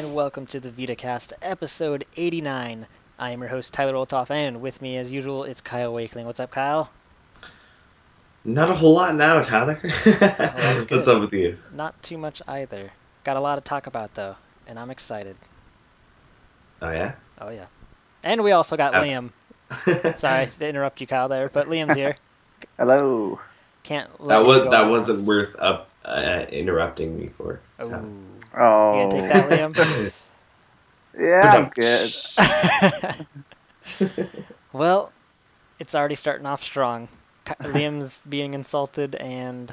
and welcome to the Vita Cast, episode 89. I am your host, Tyler Oltoff, and with me, as usual, it's Kyle Wakeling. What's up, Kyle? Not a whole lot now, Tyler. That's good. What's up with you? Not too much either. Got a lot to talk about, though, and I'm excited. Oh, yeah? Oh, yeah. And we also got Uh, Liam. Sorry to interrupt you, Kyle, there, but Liam's here. Hello. Can't let him go that on wasn't us. worth interrupting me for. Oh. You Oh. gonna take that, Liam? Yeah, I'm good. Well, it's already starting off strong. Liam's being insulted, and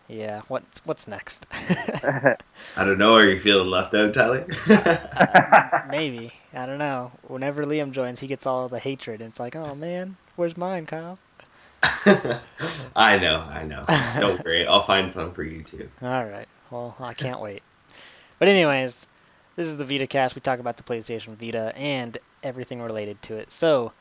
yeah, what's next? I don't know. Are you feeling left out, Tyler? Maybe. I don't know. Whenever Liam joins, he gets all the hatred, and it's like, oh man, where's mine, Kyle? I know. Don't worry. I'll find some for you, too. All right. Well, I can't wait. But anyways, this is the Vita Cast. We talk about the PlayStation Vita and everything related to it. So,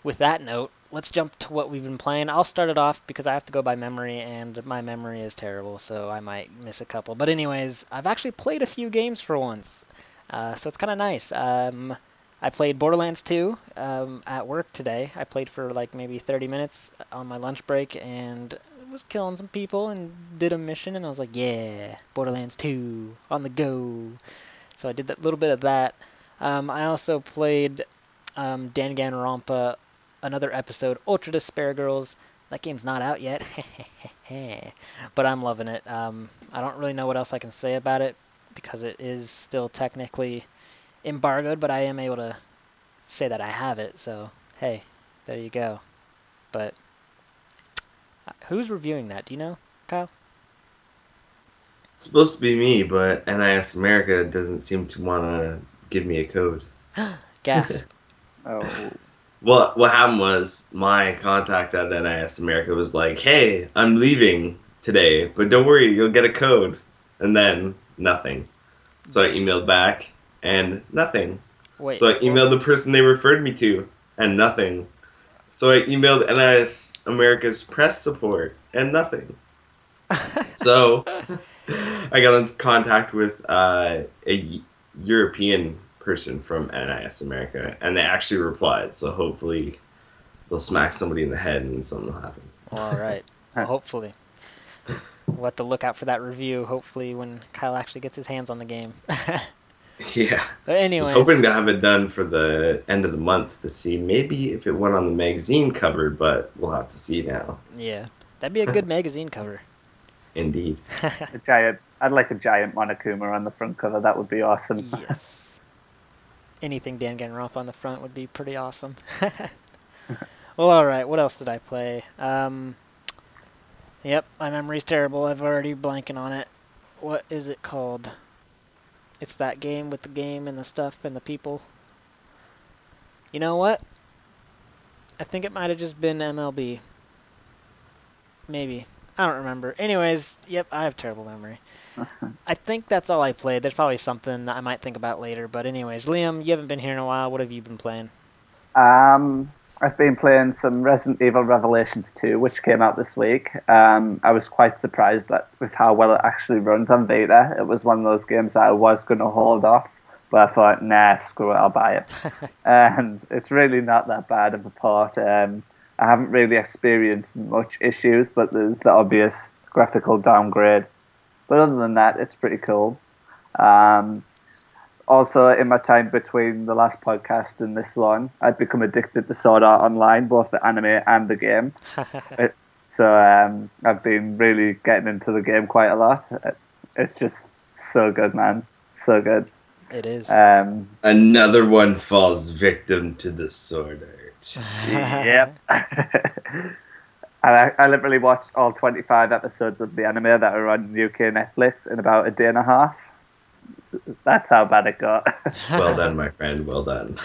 with that note, let's jump to what we've been playing. I'll start it off because I have to go by memory, and my memory is terrible, so I might miss a couple. But anyways, I've actually played a few games for once, so it's kind of nice. I played Borderlands 2 at work today. I played for like maybe 30 minutes on my lunch break, and was killing some people and did a mission, and I was like, yeah, Borderlands 2 on the go. So I did that little bit of that. I also played Danganronpa, another episode, Ultra Despair Girls. That game's not out yet, but I'm loving it. I don't really know what else I can say about it because it is still technically embargoed, but I am able to say that I have it. So hey, there you go. But who's reviewing that? Do you know, Kyle? It's supposed to be me, but NIS America doesn't seem to want to give me a code. Gasp. Oh. What happened was my contact at NIS America was like, hey, I'm leaving today, but don't worry, you'll get a code. And then nothing. So I emailed back, and nothing. Wait. So I emailed the person they referred me to, and nothing. So I emailed NIS America's press support, and nothing. So I got into contact with a European person from NIS America, and they actually replied. So hopefully they'll smack somebody in the head and something will happen. Well, all right. Well, hopefully. We'll have to look out for that review, hopefully, when Kyle actually gets his hands on the game. Yeah. But I anyways. was hoping to have it done for the end of the month to see maybe if it went on the magazine cover, but we'll have to see now. Yeah. That'd be a good magazine cover. Indeed. I'd like a giant Monokuma on the front cover. That would be awesome. Yes. Anything Danganronpa on the front would be pretty awesome. Well, alright, what else did I play? Yep, my memory's terrible. I've already blanking on it. What is it called? It's that game with the game and the stuff and the people. You know what? I think it might have just been MLB. Maybe. I don't remember. Anyways, yep, I have terrible memory. I think that's all I played. There's probably something that I might think about later. But anyways, Liam, you haven't been here in a while. What have you been playing? I've been playing some Resident Evil Revelations 2, which came out this week. I was quite surprised with how well it actually runs on Vita. It was one of those games that I was going to hold off, but I thought, nah, screw it, I'll buy it. And it's really not that bad of a port. I haven't really experienced much issues, but there's the obvious graphical downgrade. But other than that, it's pretty cool. Also, in my time between the last podcast and this one, I'd become addicted to Sword Art Online, both the anime and the game. So I've been really getting into the game quite a lot. It's just so good, man. So good. It is. Another one falls victim to the sword art. Yep. I literally watched all 25 episodes of the anime that are on UK Netflix in about a day and a half. That's how bad it got. Well done, my friend. Well done.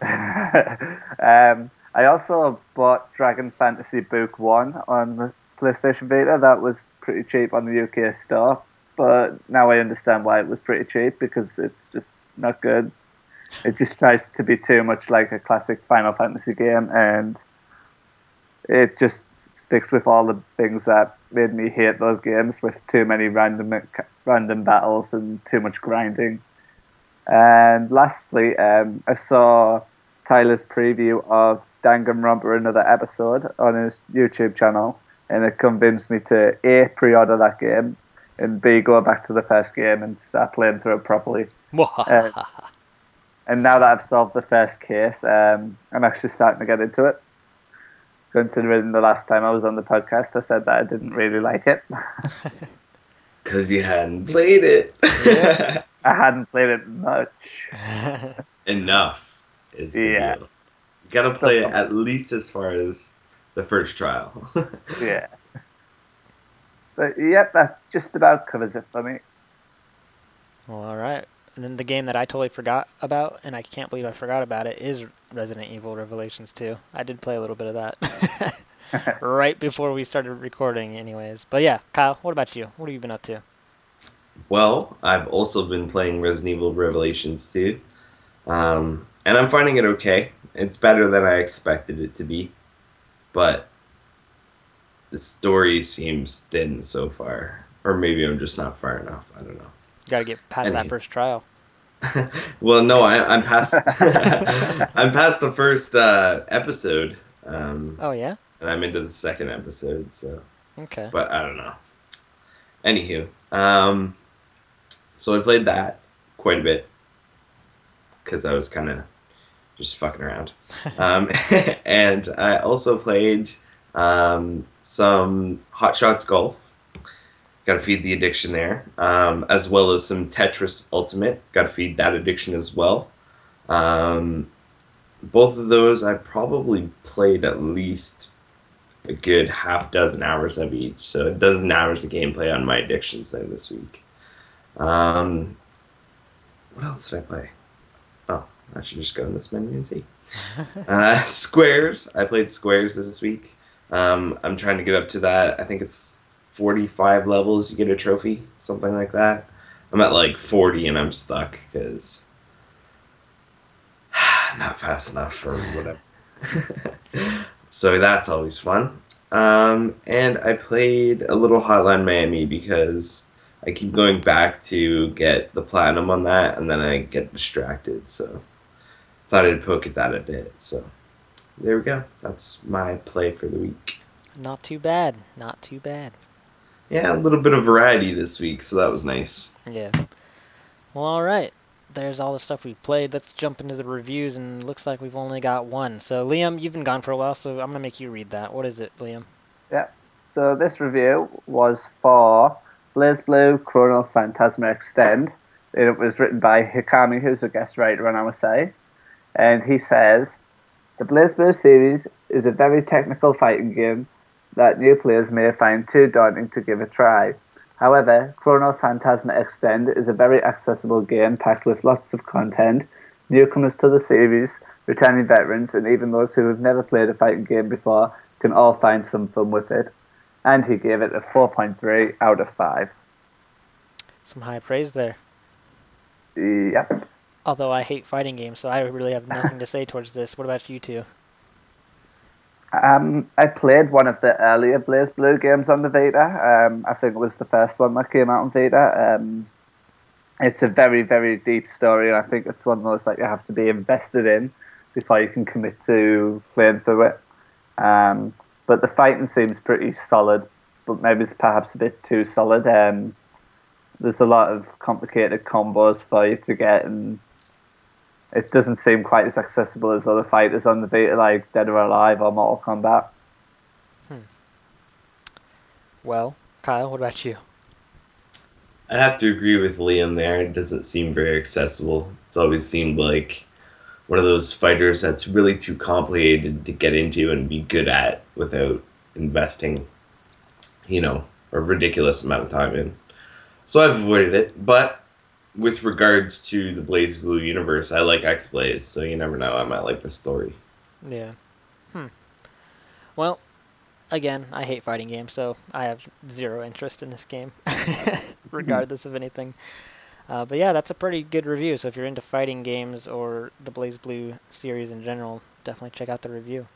I also bought Dragon Fantasy Book 1 on the PlayStation Vita. That was pretty cheap on the UK store. But now I understand why it was pretty cheap, because it's just not good. It just tries to be too much like a classic Final Fantasy game, and it just sticks with all the things that made me hate those games, with too many random battles and too much grinding. And lastly, I saw Tyler's preview of Danganronpa another episode on his YouTube channel, and it convinced me to A, pre-order that game, and B, go back to the first game and start playing through it properly. Uh, and now that I've solved the first case, I'm actually starting to get into it. Considering the last time I was on the podcast, I said that I didn't really like it. Because you hadn't played it. Yeah. I hadn't played it much. Enough is the deal. You gotta play it at least as far as the first trial. Yeah. But yep, that just about covers it for me. Well, all right. And then the game that I totally forgot about, and I can't believe I forgot about it, is Resident Evil Revelations 2. I did play a little bit of that right before we started recording anyways. But yeah, Kyle, what about you? What have you been up to? Well, I've also been playing Resident Evil Revelations 2. And I'm finding it okay. It's better than I expected it to be. But the story seems thin so far. Or maybe I'm just not far enough. I don't know. Got to get past that first trial. Well, no, I'm past. I'm past the first episode. Oh yeah. And I'm into the second episode. So. Okay. But I don't know. Anywho, so I played that quite a bit because I was kind of just fucking around. And I also played some Hot Shots Golf. Got to feed the addiction there, as well as some Tetris Ultimate. Got to feed that addiction as well. Both of those I probably played at least a good half dozen hours of each, so a dozen hours of gameplay on my addictions there this week. What else did I play? Oh, I should just go in this menu and see. Squares. I played Squares this week. I'm trying to get up to that. I think it's 45 levels, you get a trophy, something like that. I'm at like 40 and I'm stuck because not fast enough or whatever. So that's always fun. And I played a little Hotline Miami because I keep going back to get the platinum on that and then I get distracted. So thought I'd poke at that a bit. So there we go. That's my play for the week. Not too bad. Not too bad. Yeah, a little bit of variety this week, so that was nice. Yeah. Well, all right. There's all the stuff we've played. Let's jump into the reviews, and looks like we've only got one. So, Liam, you've been gone for a while, so I'm going to make you read that. What is it, Liam? Yeah. So this review was for BlazBlue Chrono Phantasma Extend. It was written by Hikami, who's a guest writer on our site. And he says, the BlazBlue series is a very technical fighting game that new players may find too daunting to give a try. However, Chrono Phantasma Extend is a very accessible game packed with lots of content. Newcomers to the series, returning veterans, and even those who have never played a fighting game before can all find some fun with it. And he gave it a 4.3 out of 5. Some high praise there. Yep. Although I hate fighting games, so I really have nothing to say towards this. What about you two? I played one of the earlier BlazBlue games on the Vita. I think it was the first one that came out on Vita. It's a very, very deep story, and I think it's one of those that you have to be invested in before you can commit to playing through it. But the fighting seems pretty solid, but maybe it's perhaps a bit too solid. There's a lot of complicated combos for you to get, and it doesn't seem quite as accessible as other fighters on the Vita, like Dead or Alive or Mortal Kombat. Well, Kyle, what about you? I'd have to agree with Liam there. It doesn't seem very accessible. It's always seemed like one of those fighters that's really too complicated to get into and be good at without investing, a ridiculous amount of time in. So I've avoided it, but with regards to the BlazBlue universe, I like X-Blaze, so you never know, I might like the story. Yeah. Well, again, I hate fighting games, so I have zero interest in this game, regardless of anything. But yeah, that's a pretty good review, so if you're into fighting games or the BlazBlue series in general, definitely check out the review.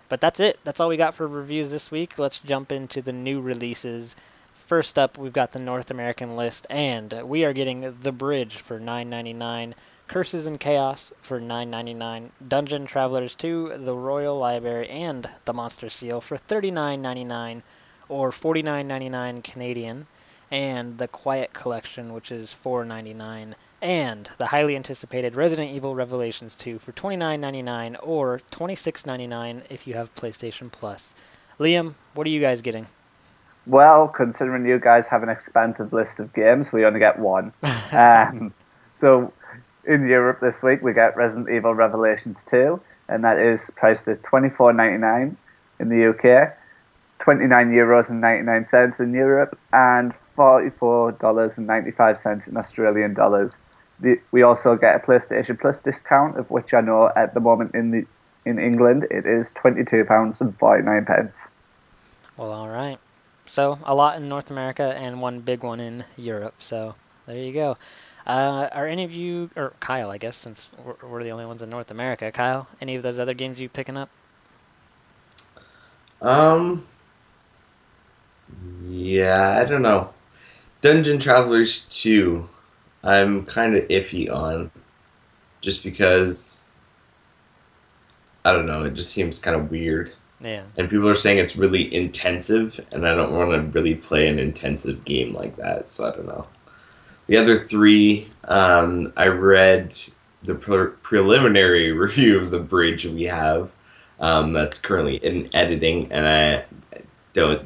But that's it. That's all we got for reviews this week. Let's jump into the new releases first up, we've got the North American list, and we are getting The Bridge for $9.99, Curses and Chaos for $9.99, Dungeon Travelers 2, The Royal Library, and The Monster Seal for $39.99 or $49.99 Canadian, and The Quiet Collection, which is $4.99, and the highly anticipated Resident Evil Revelations 2 for $29.99 or $26.99 if you have PlayStation Plus. Liam, what are you guys getting? Well, considering you guys have an expansive list of games, we only get one. So in Europe this week, we get Resident Evil Revelations 2, and that is priced at $24.99 in the UK, €29.99 in Europe, and $44.95 in Australian dollars. We also get a PlayStation Plus discount, of which I know at the moment in England it is £22.49. Well, all right. So a lot in North America and one big one in Europe. So there you go. Are any of you, or Kyle, I guess, since we're the only ones in North America, Kyle, any of those other games you picking up? Yeah, I don't know. Dungeon Travelers 2, I'm kind of iffy on, just because, I don't know, it just seems kind of weird. Yeah. And people are saying it's really intensive, and I don't want to really play an intensive game like that, so I don't know. The other three, I read the preliminary review of The Bridge we have, that's currently in editing, and it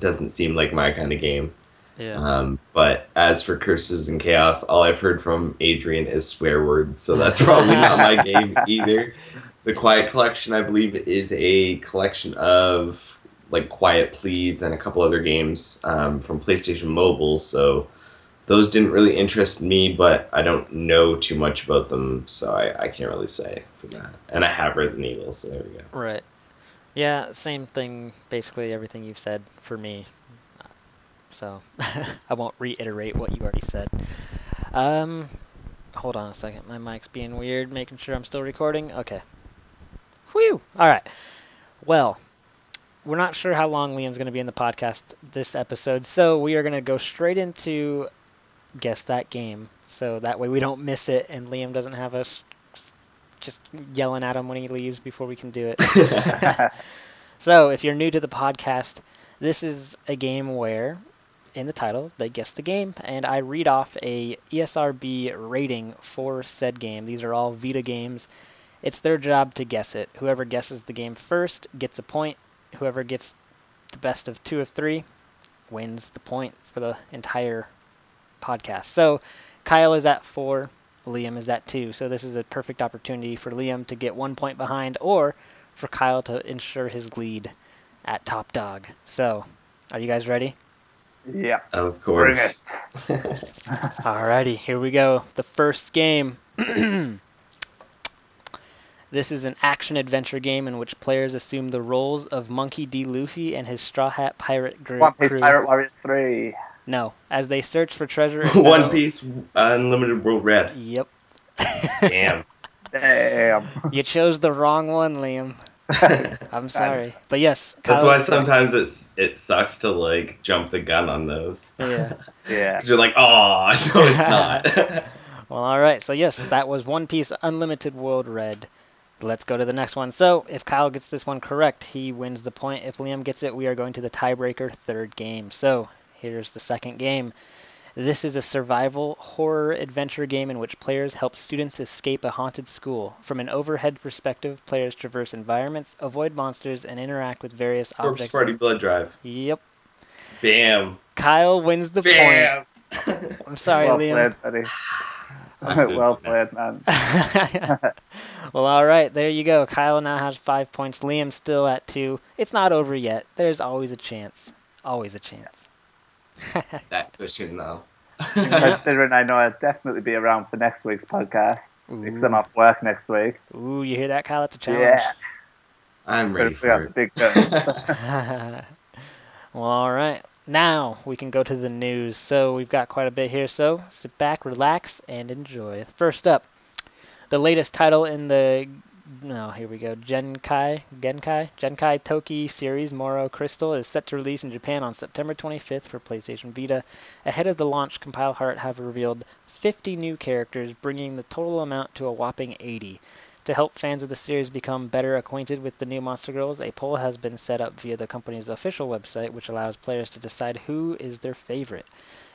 doesn't seem like my kind of game. Yeah. But as for Curses and Chaos, all I've heard from Adrian is swear words, so that's probably not my game either. The Quiet Collection, I believe, is a collection of like Quiet Please and a couple other games from PlayStation Mobile, so those didn't really interest me, but I don't know too much about them, so I can't really say for that. And I have Resident Evil, so there we go. Right. Yeah, same thing, basically everything you've said for me. So I won't reiterate what you already said. Hold on a second. My mic's being weird, making sure I'm still recording. Okay. Whew! Alright. Well, we're not sure how long Liam's going to be in the podcast this episode, so we are going to go straight into Guess That Game. So that way we don't miss it and Liam doesn't have us just yelling at him when he leaves before we can do it. So if you're new to the podcast, this is a game where, in the title, they guess the game, and I read off a ESRB rating for said game. These are all Vita games. It's their job to guess it. Whoever guesses the game first gets a point. Whoever gets the best of 2 of 3 wins the point for the entire podcast. So Kyle is at 4, Liam is at 2. So this is a perfect opportunity for Liam to get 1 point behind, or for Kyle to ensure his lead at top dog. So, are you guys ready? Yeah. Of course. Bring it. Alrighty, here we go. The first game. This is an action-adventure game in which players assume the roles of Monkey D. Luffy and his Straw Hat Pirate crew. One Piece Pirate Warriors 3. No, as they search for treasure and One battle- Piece Unlimited World Red. Yep. Damn. Damn. You chose the wrong one, Liam. I'm sorry. But yes, That's Kyle's why correct. sometimes it sucks to like jump the gun on those. Yeah. Yeah. Because you're like, oh, no, it's not. Well, alright. So yes, that was One Piece Unlimited World Red. Let's go to the next one. So, if Kyle gets this one correct, he wins the point. If Liam gets it, we are going to the tiebreaker third game. So, here's the second game. This is a survival horror adventure game in which players help students escape a haunted school. From an overhead perspective, players traverse environments, avoid monsters, and interact with various Corpse objects. Party Blood Drive. Yep. Bam. Kyle wins the Bam. point. I'm sorry, Well Liam. played, buddy. Well played, man. Well, all right, there you go. Kyle now has 5 points. Liam's still at 2. It's not over yet. There's always a chance. Always a chance. That cushion, though. Considering I know I'll definitely be around for next week's podcast because I'm off work next week. Ooh, you hear that, Kyle? That's a challenge. Yeah. I'm ready We got for the it. big guns. Well, all right. Now we can go to the news. So we've got quite a bit here. So sit back, relax, and enjoy. First up, the latest title in the No, here we go. Genkai Toki series Moro Crystal is set to release in Japan on September 25th for PlayStation Vita. Ahead of the launch, Compile Heart have revealed 50 new characters, bringing the total amount to a whopping 80. To help fans of the series become better acquainted with the new Monster Girls, a poll has been set up via the company's official website, which allows players to decide who is their favorite.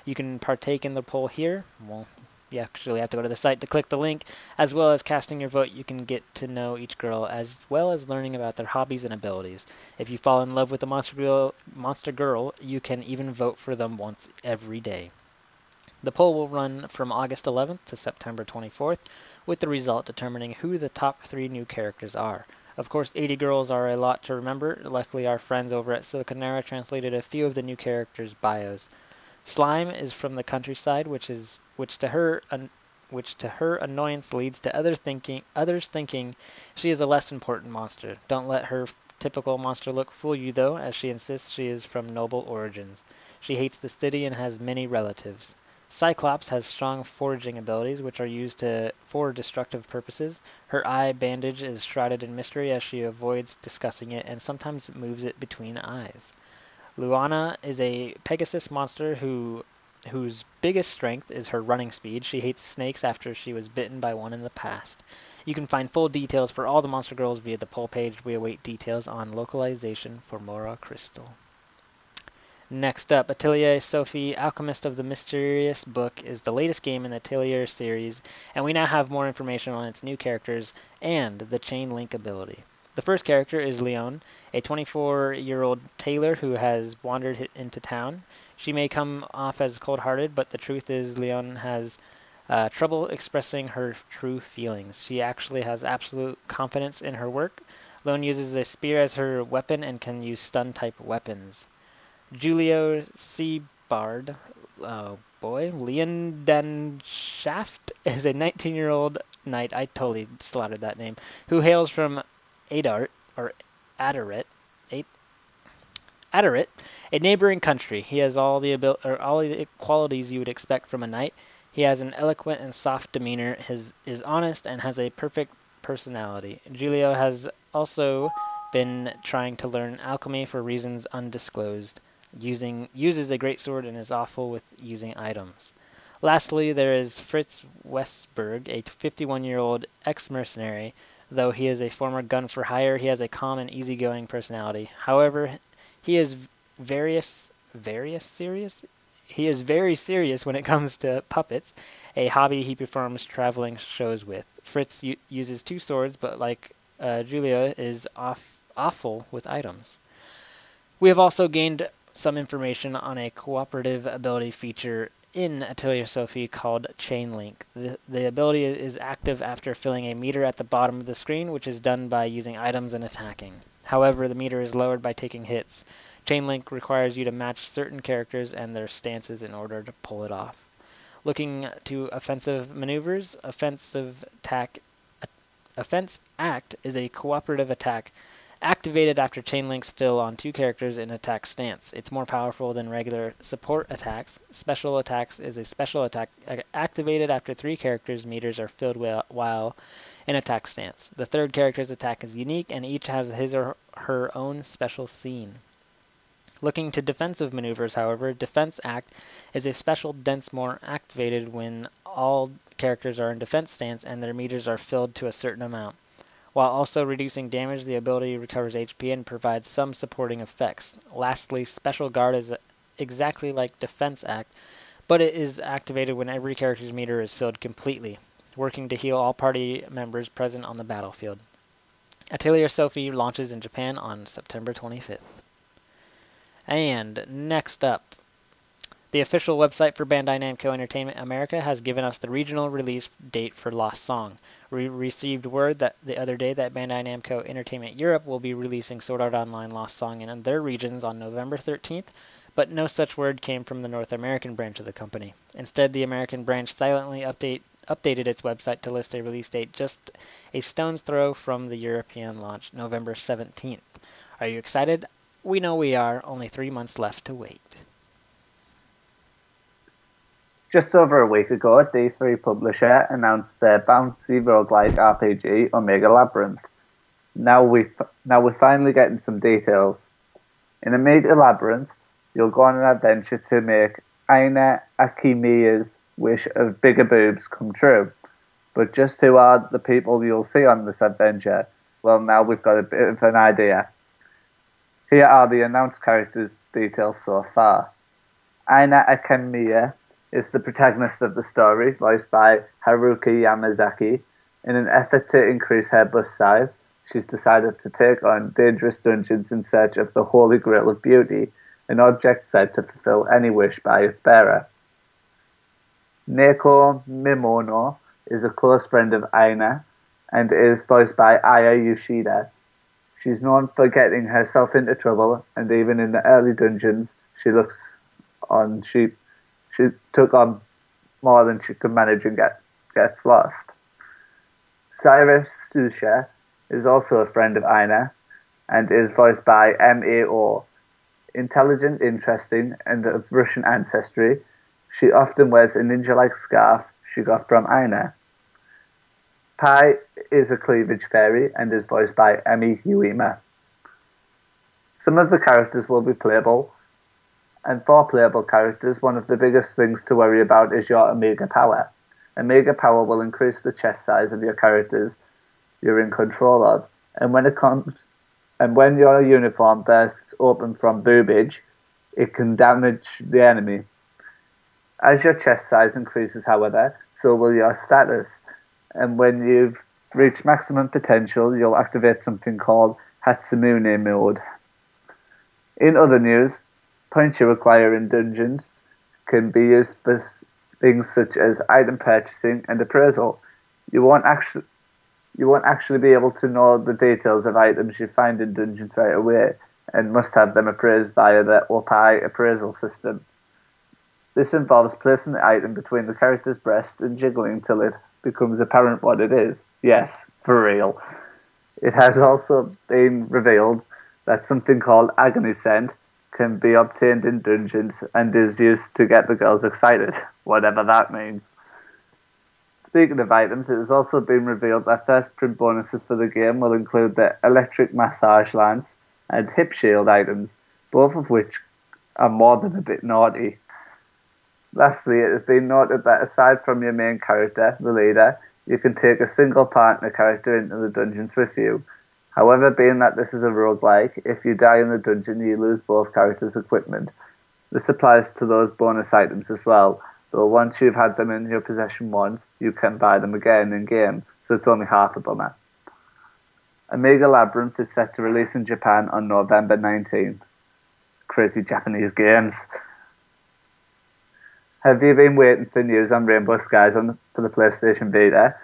You can partake in the poll here. Well, you actually have to go to the site to click the link. As well as casting your vote, you can get to know each girl as well as learning about their hobbies and abilities. If you fall in love with a monster girl, you can even vote for them once every day. The poll will run from August 11th to September 24th, with the result determining who the top 3 new characters are. Of course, 80 girls are a lot to remember. Luckily, our friends over at Siliconera translated a few of the new characters' bios. Slime is from the countryside, which to her annoyance leads to others thinking she is a less important monster. Don't let her typical monster look fool you though, as she insists she is from noble origins. She hates the city and has many relatives. Cyclops has strong foraging abilities, which are used for destructive purposes. Her eye bandage is shrouded in mystery as she avoids discussing it and sometimes moves it between eyes. Luana is a Pegasus monster whose biggest strength is her running speed. She hates snakes after she was bitten by one in the past. You can find full details for all the Monster Girls via the poll page. We await details on localization for Mora Crystal. Next up, Atelier Sophie, Alchemist of the Mysterious Book, is the latest game in the Atelier series, and we now have more information on its new characters and the chain link ability. The first character is Leon, a 24-year-old tailor who has wandered into town. She may come off as cold-hearted, but the truth is Leon has trouble expressing her true feelings. She actually has absolute confidence in her work. Leon uses a spear as her weapon and can use stun-type weapons. Julio Seabard, oh boy, Leon Shaft is a 19-year-old knight, I totally slaughtered that name, who hails from Adaret, a neighboring country. He has all the qualities you would expect from a knight. He has an eloquent and soft demeanor, is honest, and has a perfect personality. Julio has also been trying to learn alchemy for reasons undisclosed. Uses a great sword and is awful with using items. Lastly, there is Fritz Westberg, a 51-year-old ex-mercenary. Though he is a former gun for hire, he has a calm and easygoing personality. However, he is very serious when it comes to puppets, a hobby he performs traveling shows with. Fritz uses 2 swords, but like Julia, is awful with items. We have also gained some information on a cooperative ability feature in Atelier Sophie called Chain Link. The ability is active after filling a meter at the bottom of the screen, which is done by using items and attacking. However, the meter is lowered by taking hits. Chain Link requires you to match certain characters and their stances in order to pull it off. Looking to offensive maneuvers, Offense Act is a cooperative attack activated after chain links fill on 2 characters in attack stance. It's more powerful than regular support attacks. Special attacks is a special attack activated after 3 characters' meters are filled while in attack stance. The third character's attack is unique, and each has his or her own special scene. Looking to defensive maneuvers, however, Defense Act is a special Densmore activated when all characters are in defense stance and their meters are filled to a certain amount. While also reducing damage, the ability recovers HP and provides some supporting effects. Lastly, Special Guard is exactly like Defense Act, but it is activated when every character's meter is filled completely, working to heal all party members present on the battlefield. Atelier Sophie launches in Japan on September 25th. And next up, the official website for Bandai Namco Entertainment America has given us the regional release date for Lost Song. We received word that the other day that Bandai Namco Entertainment Europe will be releasing Sword Art Online Lost Song in their regions on November 13th, but no such word came from the North American branch of the company. Instead, the American branch silently updated its website to list a release date just a stone's throw from the European launch, November 17th. Are you excited? We know we are. Only 3 months left to wait. Just over a week ago, D3 publisher announced their bouncy roguelike RPG, Omega Labyrinth. Now we're finally getting some details. In Omega Labyrinth, you'll go on an adventure to make Aina Akimiya's wish of bigger boobs come true. But just who are the people you'll see on this adventure? Well, now we've got a bit of an idea. Here are the announced characters' details so far. Aina Akimiya is the protagonist of the story, voiced by Haruki Yamazaki. In an effort to increase her bust size, she's decided to take on dangerous dungeons in search of the Holy Grail of Beauty, an object said to fulfill any wish by its bearer. Neko Mimono is a close friend of Aina and is voiced by Aya Yoshida. She's known for getting herself into trouble, and even in the early dungeons, she took on more than she could manage and gets lost. Cyrus Susha is also a friend of Aina and is voiced by MAO. Intelligent, interesting, and of Russian ancestry, she often wears a ninja-like scarf she got from Aina. Pai is a cleavage fairy and is voiced by Emi Uema. Some of the characters will be playable, and for playable characters, one of the biggest things to worry about is your Omega Power. Omega Power will increase the chest size of your characters you're in control of, and when your uniform bursts open from boobage, it can damage the enemy. As your chest size increases, however, so will your status, and when you've reached maximum potential, you'll activate something called Hatsumune mode. In other news, points you acquire in dungeons can be used for things such as item purchasing and appraisal. You won't actually be able to know the details of items you find in dungeons right away, and must have them appraised via the OPI appraisal system. This involves placing the item between the character's breasts and jiggling till it becomes apparent what it is. Yes, for real. It has also been revealed that something called Agony Scent can be obtained in dungeons and is used to get the girls excited, whatever that means. Speaking of items, it has also been revealed that first print bonuses for the game will include the Electric Massage Lance and Hip Shield items, both of which are more than a bit naughty. Lastly, it has been noted that aside from your main character, the leader, you can take a single partner character into the dungeons with you. However, being that this is a roguelike, if you die in the dungeon, you lose both characters' equipment. This applies to those bonus items as well, though once you've had them in your possession once, you can buy them again in-game, so it's only half a bummer. Omega Labyrinth is set to release in Japan on November 19th. Crazy Japanese games. Have you been waiting for news on Rainbow Skies for the PlayStation Vita?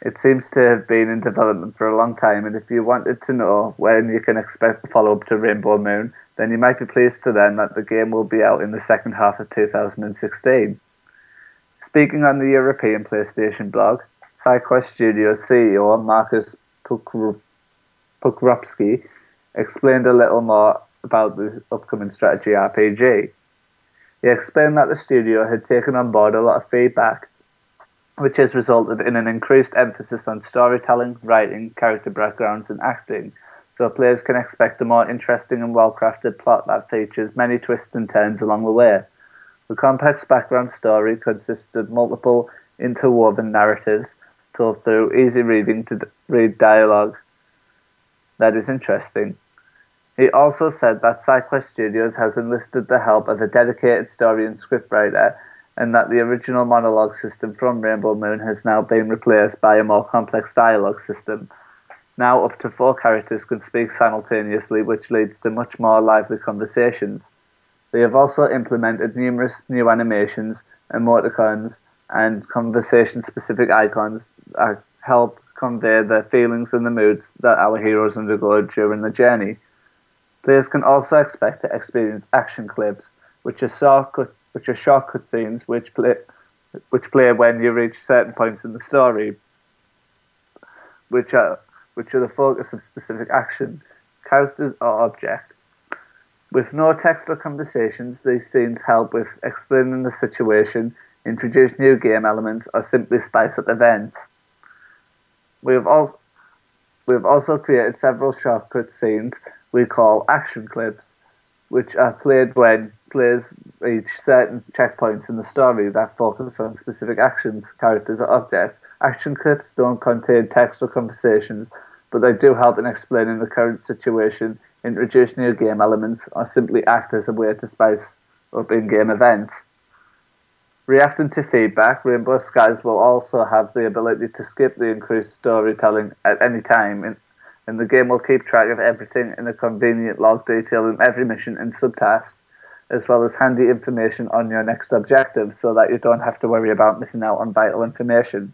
It seems to have been in development for a long time, and if you wanted to know when you can expect the follow-up to Rainbow Moon, then you might be pleased to learn that the game will be out in the second half of 2016. Speaking on the European PlayStation blog, SideQuest Studios CEO Markus Pokropski explained a little more about the upcoming strategy RPG. He explained that the studio had taken on board a lot of feedback, which has resulted in an increased emphasis on storytelling, writing, character backgrounds, and acting, so players can expect a more interesting and well-crafted plot that features many twists and turns along the way. The complex background story consists of multiple interwoven narratives told through easy reading to read dialogue that is interesting. He also said that SideQuest Studios has enlisted the help of a dedicated story and scriptwriter, and that the original monologue system from Rainbow Moon has now been replaced by a more complex dialogue system. Now up to 4 characters can speak simultaneously, which leads to much more lively conversations. They have also implemented numerous new animations, emoticons, and conversation-specific icons that help convey the feelings and the moods that our heroes undergo during the journey. Players can also expect to experience action clips, which are short cutscenes which play when you reach certain points in the story, which are the focus of specific action, characters or objects. With no text or conversations, these scenes help with explaining the situation, introduce new game elements, or simply spice up events. We have also created several shortcut scenes we call action clips, which are played when players reach certain checkpoints in the story that focus on specific actions, characters, or objects. Action clips don't contain text or conversations, but they do help in explaining the current situation, introduce new game elements, or simply act as a way to spice up in-game events. Reacting to feedback, Rainbow Skies will also have the ability to skip the increased storytelling at any time, and the game will keep track of everything in a convenient log detailing every mission and subtask, as well as handy information on your next objective so that you don't have to worry about missing out on vital information.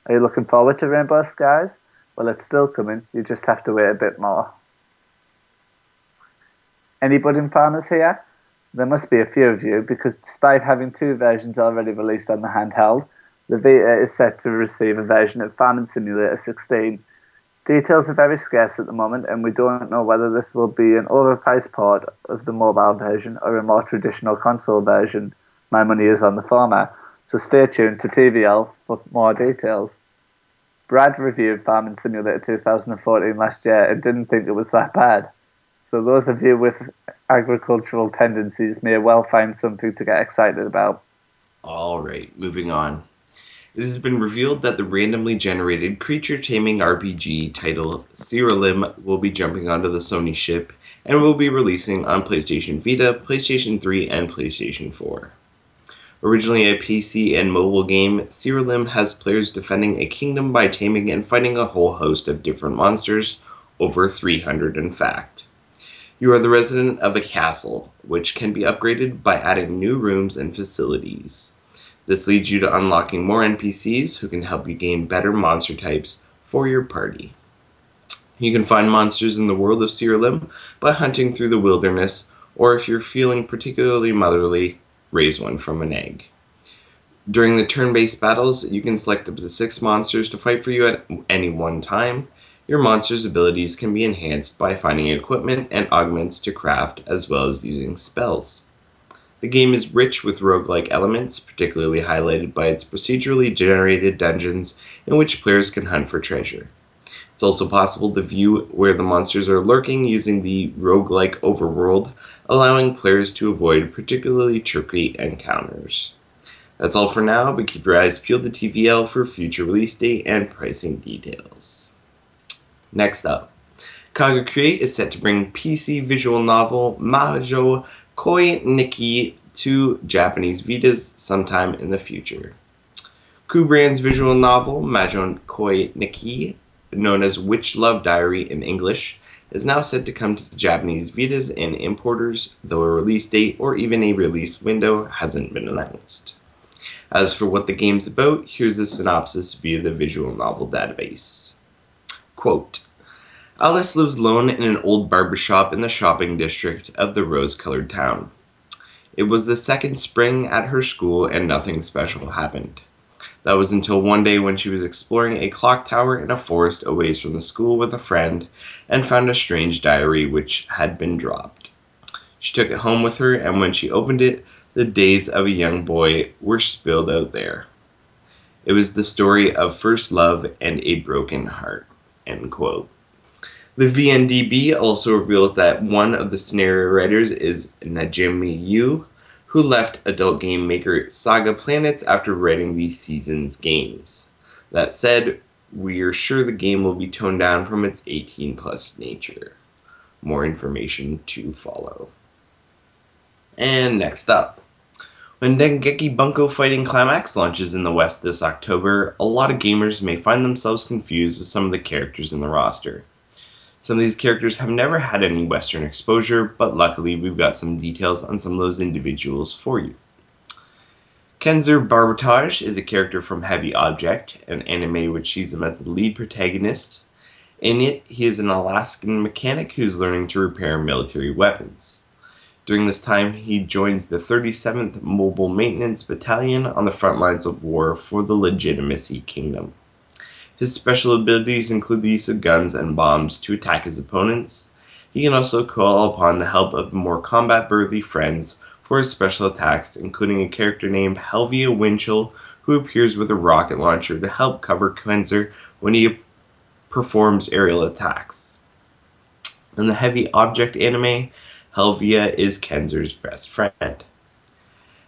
Are you looking forward to Rainbow Skies? Well, it's still coming, you just have to wait a bit more. Any budding farmers here? There must be a few of you, because despite having 2 versions already released on the handheld, the Vita is set to receive a version of Farming Simulator 16. Details are very scarce at the moment, and we don't know whether this will be an overpriced port of the mobile version or a more traditional console version. My money is on the former, so stay tuned to TVL for more details. Brad reviewed Farming Simulator 2014 last year and didn't think it was that bad. So those of you with agricultural tendencies may well find something to get excited about. Alright, moving on. It has been revealed that the randomly generated creature taming RPG title Ceralim will be jumping onto the Sony ship and will be releasing on PlayStation Vita, PlayStation 3, and PlayStation 4. Originally a PC and mobile game, Ceralim has players defending a kingdom by taming and fighting a whole host of different monsters, over 300 in fact. You are the resident of a castle, which can be upgraded by adding new rooms and facilities. This leads you to unlocking more NPCs who can help you gain better monster types for your party. You can find monsters in the world of Ceralim by hunting through the wilderness, or if you're feeling particularly motherly, raise one from an egg. During the turn-based battles, you can select up to 6 monsters to fight for you at any one time. Your monster's abilities can be enhanced by finding equipment and augments to craft, as well as using spells. The game is rich with roguelike elements, particularly highlighted by its procedurally generated dungeons in which players can hunt for treasure. It's also possible to view where the monsters are lurking using the roguelike overworld, allowing players to avoid particularly tricky encounters. That's all for now, but keep your eyes peeled to TVL for future release date and pricing details. Next up, Kaga Create is set to bring PC visual novel Mahjong Koi Nikki to Japanese Vitas sometime in the future. Kubrand's visual novel Mahjong Koi Nikki, known as Witch Love Diary in English, is now set to come to Japanese Vitas and importers, though a release date or even a release window hasn't been announced. As for what the game's about, here's a synopsis via the visual novel database. Quote, Alice lives alone in an old barbershop in the shopping district of the rose-colored town. It was the second spring at her school and nothing special happened. That was until one day when she was exploring a clock tower in a forest a ways from the school with a friend and found a strange diary which had been dropped. She took it home with her, and when she opened it, the days of a young boy were spilled out there. It was the story of first love and a broken heart. End quote. The VNDB also reveals that one of the scenario writers is Najimi Yu, who left adult game maker Saga Planets after writing the season's games. That said, we are sure the game will be toned down from its 18+ nature. More information to follow. And next up, when Dengeki Bunko Fighting Climax launches in the West this October, a lot of gamers may find themselves confused with some of the characters in the roster. Some of these characters have never had any Western exposure, but luckily we've got some details on some of those individuals for you. Kenzer Barbatage is a character from Heavy Object, an anime which sees him as the lead protagonist. In it, he is an Alaskan mechanic who's learning to repair military weapons. During this time, he joins the 37th Mobile Maintenance Battalion on the front lines of war for the Legitimacy Kingdom. His special abilities include the use of guns and bombs to attack his opponents. He can also call upon the help of more combat-worthy friends for his special attacks, including a character named Helvia Winchell, who appears with a rocket launcher to help cover Kenzer when he performs aerial attacks. In the heavy object anime, Helvia is Kenzer's best friend.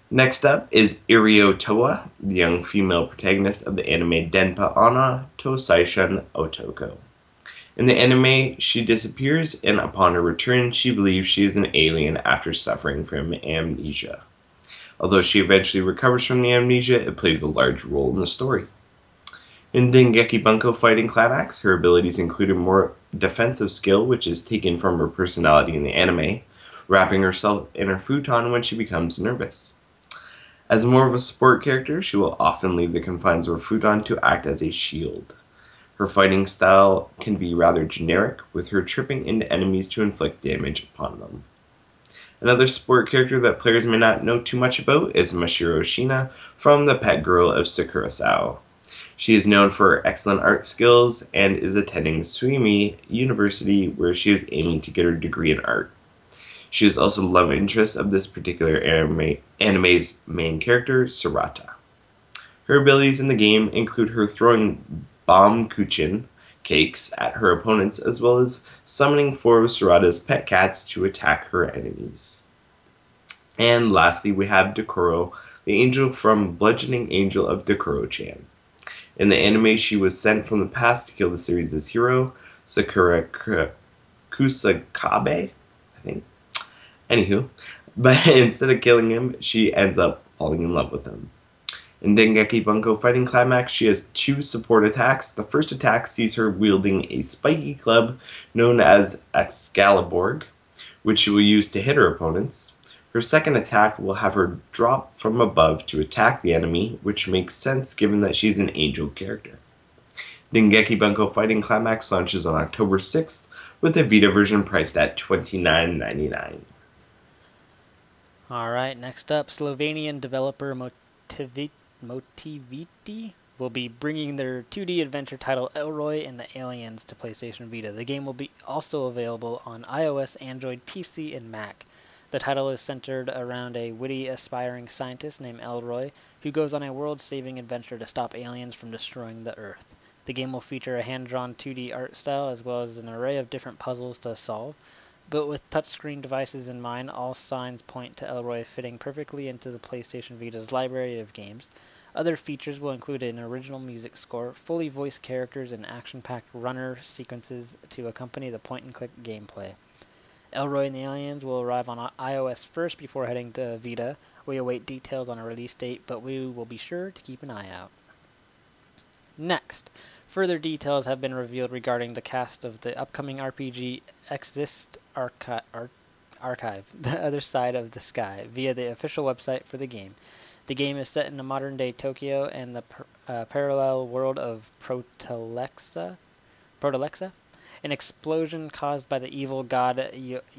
Next up is Irio Toa, the young female protagonist of the anime Denpa Ana Tosaishan Otoko. In the anime, she disappears, and upon her return, she believes she is an alien after suffering from amnesia. Although she eventually recovers from the amnesia, it plays a large role in the story. In Dengeki Bunko Fighting Climax, her abilities include a more defensive skill, which is taken from her personality in the anime, wrapping herself in her futon when she becomes nervous. As more of a support character, she will often leave the confines of her futon to act as a shield. Her fighting style can be rather generic, with her tripping into enemies to inflict damage upon them. Another support character that players may not know too much about is Mashiro Shina from the pet girl of Sakura Sao. She is known for her excellent art skills and is attending Suimi University, where she is aiming to get her degree in art. She is also the love interest of this particular anime's main character, Sarata. Her abilities in the game include her throwing bomb kuchin cakes at her opponents, as well as summoning 4 of Sarata's pet cats to attack her enemies. And lastly, we have Dekoro, the angel from Bludgeoning Angel of Dekoro-chan. In the anime, she was sent from the past to kill the series' hero, Sakura Kusakabe, I think. Anywho, but instead of killing him, she ends up falling in love with him. In Dengeki Bunko Fighting Climax, she has 2 support attacks. The first attack sees her wielding a spiky club known as Excalibur, which she will use to hit her opponents. Her second attack will have her drop from above to attack the enemy, which makes sense given that she's an angel character. Dengeki Bunko Fighting Climax launches on October 6th, with the Vita version priced at $29.99. Alright, next up, Slovenian developer Motiviti will be bringing their 2D adventure title Elroy and the Aliens to PlayStation Vita. The game will be also available on iOS, Android, PC, and Mac. The title is centered around a witty, aspiring scientist named Elroy, who goes on a world-saving adventure to stop aliens from destroying the Earth. The game will feature a hand-drawn 2D art style, as well as an array of different puzzles to solve. Built with touchscreen devices in mind, all signs point to Elroy fitting perfectly into the PlayStation Vita's library of games. Other features will include an original music score, fully voiced characters, and action-packed runner sequences to accompany the point-and-click gameplay. Elroy and the Aliens will arrive on iOS first before heading to Vita. We await details on a release date, but we will be sure to keep an eye out. Next, further details have been revealed regarding the cast of the upcoming RPG Exist Archive, The Other Side of the Sky, via the official website for the game. The game is set in a modern-day Tokyo and the parallel world of Protelexa. An explosion caused by the evil god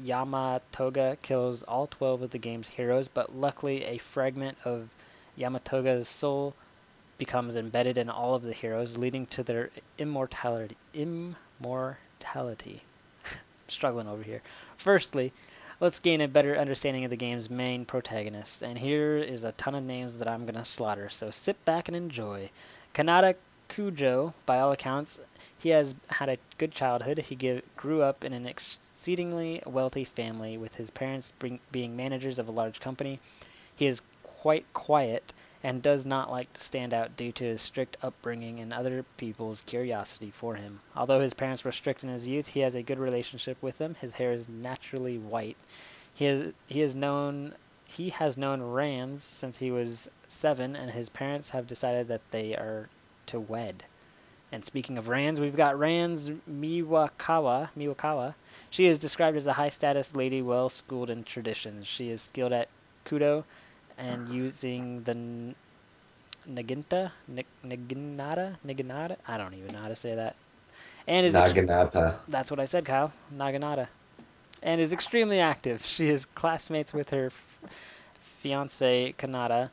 Yamatoga kills all 12 of the game's heroes, but luckily a fragment of Yamatoga's soul becomes embedded in all of the heroes, leading to their immortality. Struggling over here. Firstly, let's gain a better understanding of the game's main protagonists, and here is a ton of names that I'm going to slaughter, so sit back and enjoy. Kanata Kujo, by all accounts, he has had a good childhood. He grew up in an exceedingly wealthy family, with his parents being managers of a large company. He is quite quiet and does not like to stand out due to his strict upbringing and other people's curiosity for him. Although his parents were strict in his youth, he has a good relationship with them. His hair is naturally white. He has known Rans since he was 7, and his parents have decided that they are to wed. And speaking of Rans, we've got Rans Miwakawa. She is described as a high-status lady, well-schooled in traditions. She is skilled at Kudo and using the Naginata? I don't even know how to say that. And is Naginata. That's what I said, Kyle. Naginata. And is extremely active. She is classmates with her fiancé, Kanata.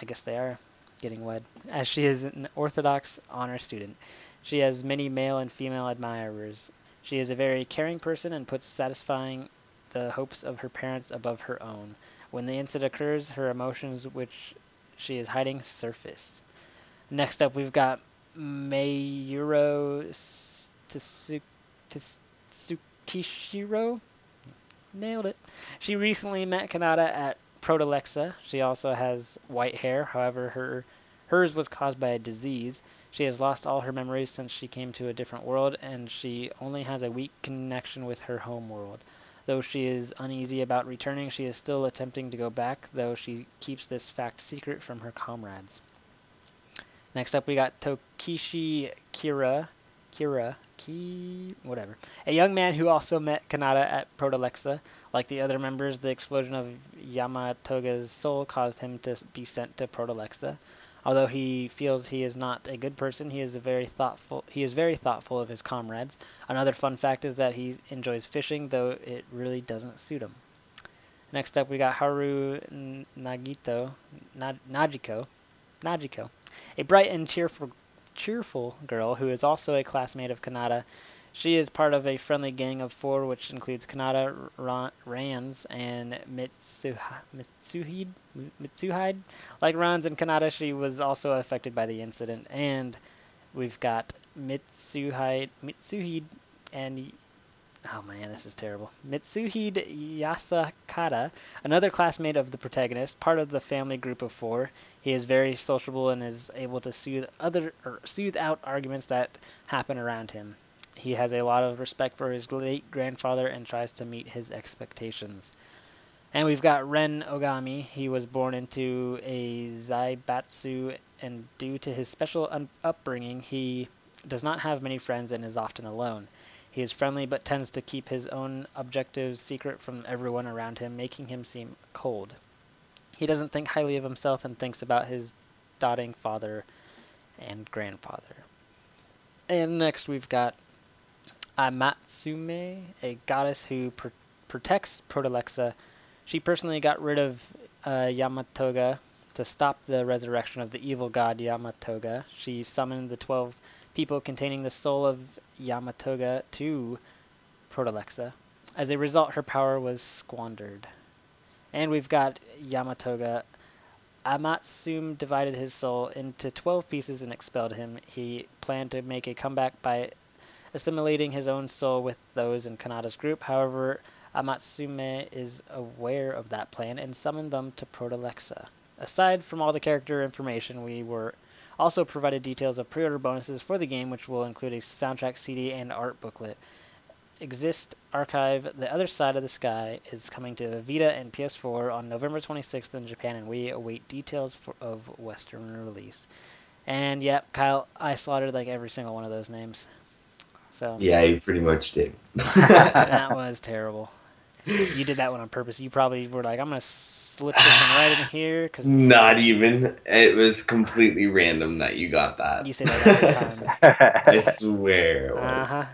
I guess they are getting wed, as she is an Orthodox honor student. She has many male and female admirers. She is a very caring person and puts satisfying the hopes of her parents above her own. When the incident occurs, her emotions, which she is hiding, surface. Next up, we've got Mayuro Tsukishiro. Nailed it. She recently met Kanata at Protalexa. She also has white hair. However, hers was caused by a disease. She has lost all her memories since she came to a different world, and she only has a weak connection with her home world. Though she is uneasy about returning, she is still attempting to go back, though she keeps this fact secret from her comrades. Next up, we got Tokishi whatever. A young man who also met Kanata at Protalexa. Like the other members, the explosion of Yamatoga's soul caused him to be sent to Protalexa. Although he feels he is not a good person, he is very thoughtful of his comrades. Another fun fact is that he enjoys fishing, though it really doesn't suit him. Next up, we got Haru Najiko, a bright and cheerful girl who is also a classmate of Kanata. She is part of a friendly gang of 4, which includes Kanata, Ranz, and Mitsuhide. Like Ranz and Kanata, she was also affected by the incident. And we've got Mitsuhide, and oh man, this is terrible. Mitsuhide Yasakata, another classmate of the protagonist, part of the family group of 4. He is very sociable and is able to soothe out arguments that happen around him. He has a lot of respect for his late grandfather and tries to meet his expectations. And we've got Ren Ogami. He was born into a Zaibatsu, and due to his special upbringing, he does not have many friends and is often alone. He is friendly but tends to keep his own objectives secret from everyone around him, making him seem cold. He doesn't think highly of himself and thinks about his doting father and grandfather. And next we've got Amatsume, a goddess who protects Protalexa. She personally got rid of Yamatoga to stop the resurrection of the evil god Yamatoga. She summoned the 12 people containing the soul of Yamatoga to Protalexa. As a result, her power was squandered. And we've got Yamatoga. Amatsume divided his soul into 12 pieces and expelled him. He planned to make a comeback by assimilating his own soul with those in Kanata's group. However, Amatsume is aware of that plan and summoned them to Protalexa. Aside from all the character information, we were also provided details of pre-order bonuses for the game, which will include a soundtrack CD and art booklet. Exist Archive, The Other Side of the Sky, is coming to Vita and PS4 on November 26th in Japan, and we await details of Western release. And yep, Kyle, I slaughtered like every single one of those names. So yeah, you pretty much did. that was terrible. You did that one on purpose. You probably were like, I'm going to slip this one right in here. Even. It was completely random that you got that. You say that every time. I swear it was. Uh-huh.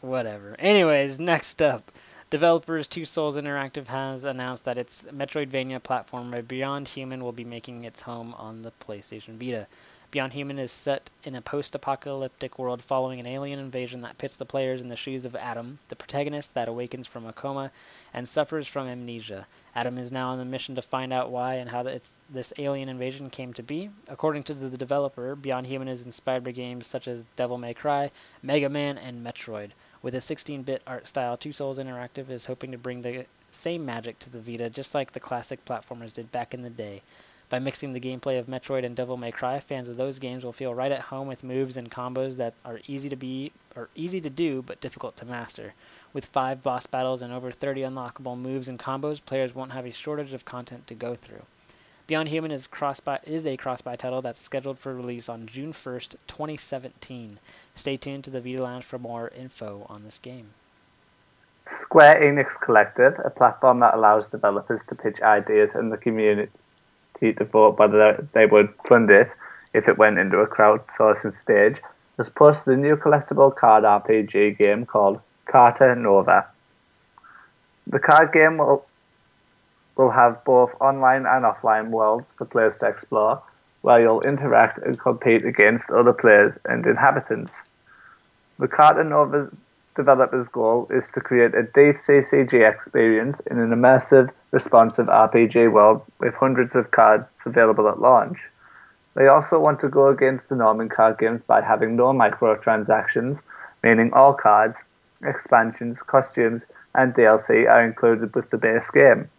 Whatever. Anyways, next up. Developers Two Souls Interactive has announced that its Metroidvania platform Beyond Human will be making its home on the PlayStation Vita. Beyond Human is set in a post-apocalyptic world following an alien invasion that pits the players in the shoes of Adam, the protagonist that awakens from a coma and suffers from amnesia. Adam is now on a mission to find out why and how this alien invasion came to be. According to the developer, Beyond Human is inspired by games such as Devil May Cry, Mega Man, and Metroid. With a 16-bit art style, Two Souls Interactive is hoping to bring the same magic to the Vita, just like the classic platformers did back in the day. By mixing the gameplay of Metroid and Devil May Cry, fans of those games will feel right at home with moves and combos that are easy to do but difficult to master. With 5 boss battles and over 30 unlockable moves and combos, players won't have a shortage of content to go through. Beyond Human is a cross-buy title that's scheduled for release on June 1st, 2017. Stay tuned to the Vita Lounge for more info on this game. Square Enix Collective, a platform that allows developers to pitch ideas in the community to vote whether they would fund it if it went into a crowdsourcing stage, has posted a new collectible card RPG game called Carta Nova. The card game will have both online and offline worlds for players to explore, where you'll interact and compete against other players and inhabitants. The Carta Nova developers' goal is to create a deep CCG experience in an immersive, responsive RPG world with hundreds of cards available at launch. They also want to go against the norm in card games by having no microtransactions, meaning all cards, expansions, costumes, and DLC are included with the base game.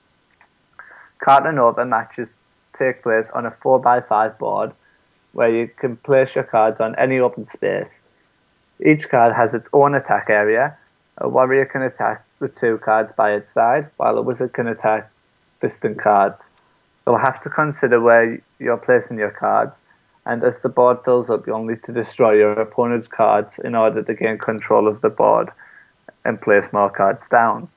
Carta Nova matches take place on a 4x5 board where you can place your cards on any open space. Each card has its own attack area. A warrior can attack the two cards by its side, while a wizard can attack distant cards. You'll have to consider where you're placing your cards, and as the board fills up, you'll need to destroy your opponent's cards in order to gain control of the board and place more cards down.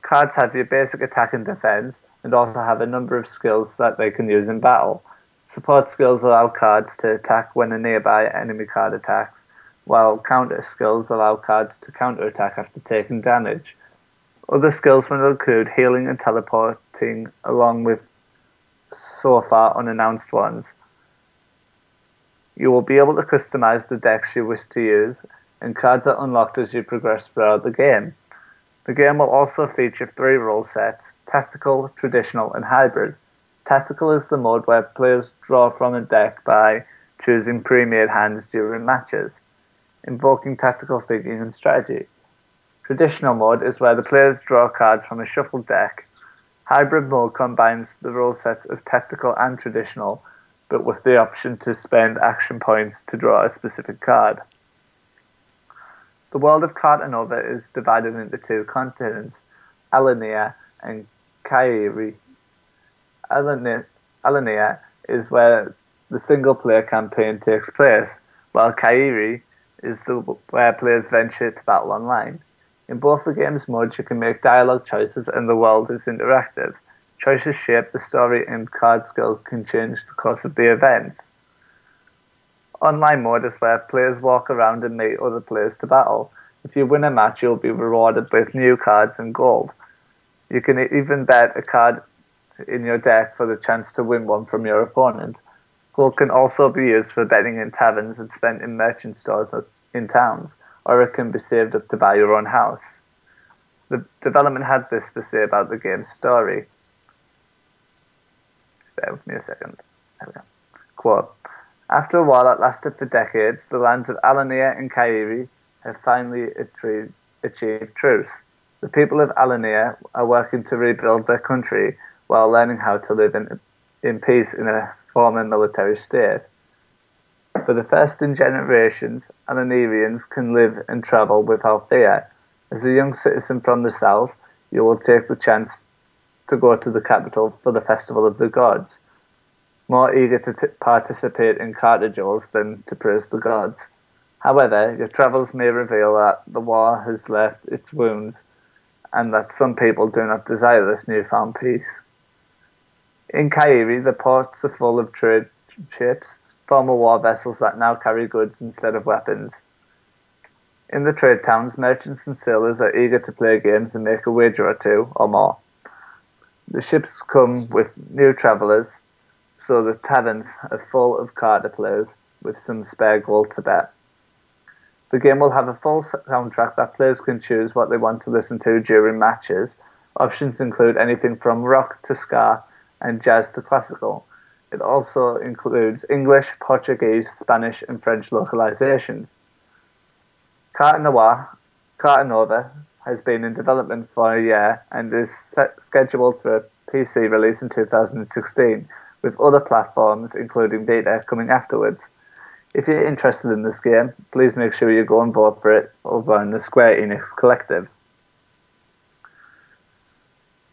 Cards have your basic attack and defense, and also have a number of skills that they can use in battle. Support skills allow cards to attack when a nearby enemy card attacks, while counter skills allow cards to counterattack after taking damage. Other skills will include healing and teleporting, along with so far unannounced ones. You will be able to customize the decks you wish to use, and cards are unlocked as you progress throughout the game. The game will also feature 3 rule sets: Tactical, Traditional, and Hybrid. Tactical is the mode where players draw from a deck by choosing pre-made hands during matches, invoking tactical thinking and strategy. Traditional mode is where the players draw cards from a shuffled deck. Hybrid mode combines the rule sets of Tactical and Traditional, but with the option to spend action points to draw a specific card. The world of Carta Nova is divided into 2 continents, Alania and Kairi. Alania is where the single-player campaign takes place, while Kairi is where players venture to battle online. In both the game's modes, you can make dialogue choices and the world is interactive. Choices shape the story and card skills can change the course of the events. Online mode is where players walk around and meet other players to battle. If you win a match, you'll be rewarded with new cards and gold. You can even bet a card in your deck for the chance to win one from your opponent. Gold can also be used for betting in taverns and spent in merchant stores in towns, or it can be saved up to buy your own house. The development had this to say about the game's story. Just bear with me a second. There we go. Quote, "After a war that lasted for decades, the lands of Alania and Kairi have finally achieved truce. The people of Alania are working to rebuild their country while learning how to live in peace in a former military state. For the first in generations, Alanirians can live and travel without fear. As a young citizen from the south, you will take the chance to go to the capital for the Festival of the Gods, more eager to participate in Carta duels than to praise the gods. However, your travels may reveal that the war has left its wounds and that some people do not desire this newfound peace. In Kairi, the ports are full of trade ships, former war vessels that now carry goods instead of weapons. In the trade towns, merchants and sailors are eager to play games and make a wager or two, or more. The ships come with new travellers, so the taverns are full of Carta players with some spare gold to bet. The game will have a full soundtrack that players can choose what they want to listen to during matches. Options include anything from rock to ska and jazz to classical. It also includes English, Portuguese, Spanish, and French localizations. Carta Nova has been in development for a year and is scheduled for a PC release in 2016, with other platforms, including Vita, coming afterwards. If you're interested in this game, please make sure you go and vote for it over on the Square Enix Collective.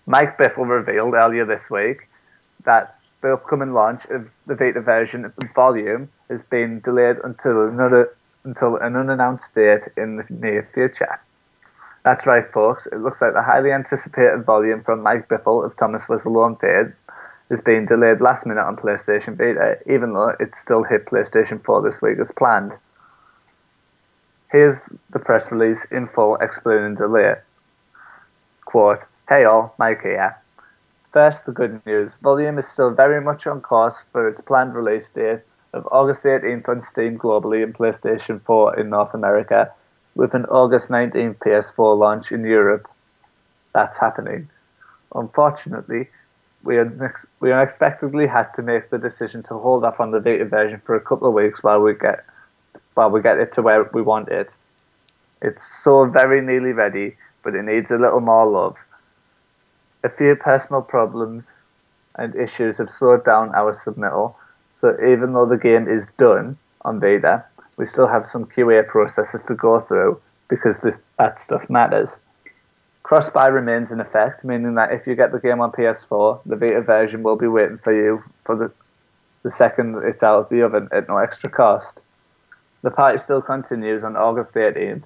Mike Biffle revealed earlier this week that the upcoming launch of the Vita version of the Volume has been delayed until an unannounced date in the near future. That's right, folks. It looks like the highly anticipated Volume from Mike Biffle of Thomas Was Alone fame is being delayed last minute on PlayStation Vita, even though it still hit PlayStation 4 this week as planned. Here's the press release in full explaining the delay. Quote, "Hey all, Mike here. First, the good news. Volume is still very much on course for its planned release dates of August 18th on Steam globally and PlayStation 4 in North America, with an August 19th PS4 launch in Europe. That's happening. Unfortunately, we unexpectedly had to make the decision to hold off on the Vita version for a couple of weeks while we get it to where we want it. It's so very nearly ready, but it needs a little more love. A few personal problems and issues have slowed down our submittal, so even though the game is done on Vita, we still have some QA processes to go through because that stuff matters. Cross-buy remains in effect, meaning that if you get the game on PS4, the Vita version will be waiting for you for the second it's out of the oven at no extra cost. The party still continues on August 18th.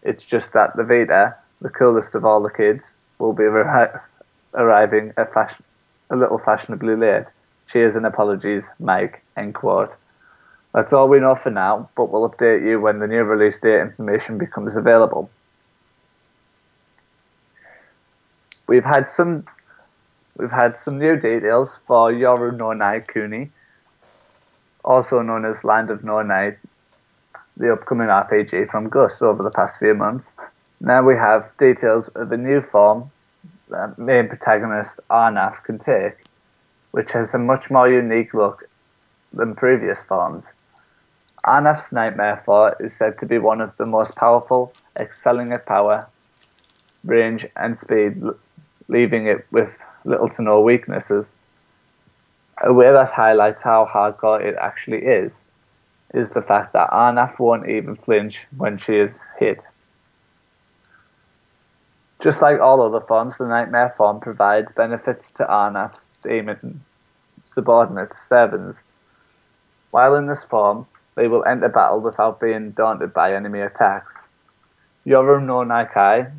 It's just that the Vita, the coolest of all the kids, will be arriving a little fashionably late. Cheers and apologies, Mike. End quote. That's all we know for now, but we'll update you when the new release date information becomes available. We've had some new details for Yoru no Nai Kuni, also known as Land of No Nai, the upcoming RPG from Gus over the past few months. Now we have details of a new form that main protagonist Arnaf can take, which has a much more unique look than previous forms. Arnaf's Nightmare Form is said to be one of the most powerful, excelling at power, range and speed, leaving it with little to no weaknesses. A way that highlights how hardcore it actually is the fact that Arnaf won't even flinch when she is hit. Just like all other forms, the Nightmare Form provides benefits to Arnaf's demon subordinates, servants. While in this form, they will enter battle without being daunted by enemy attacks. Yoru no Naikai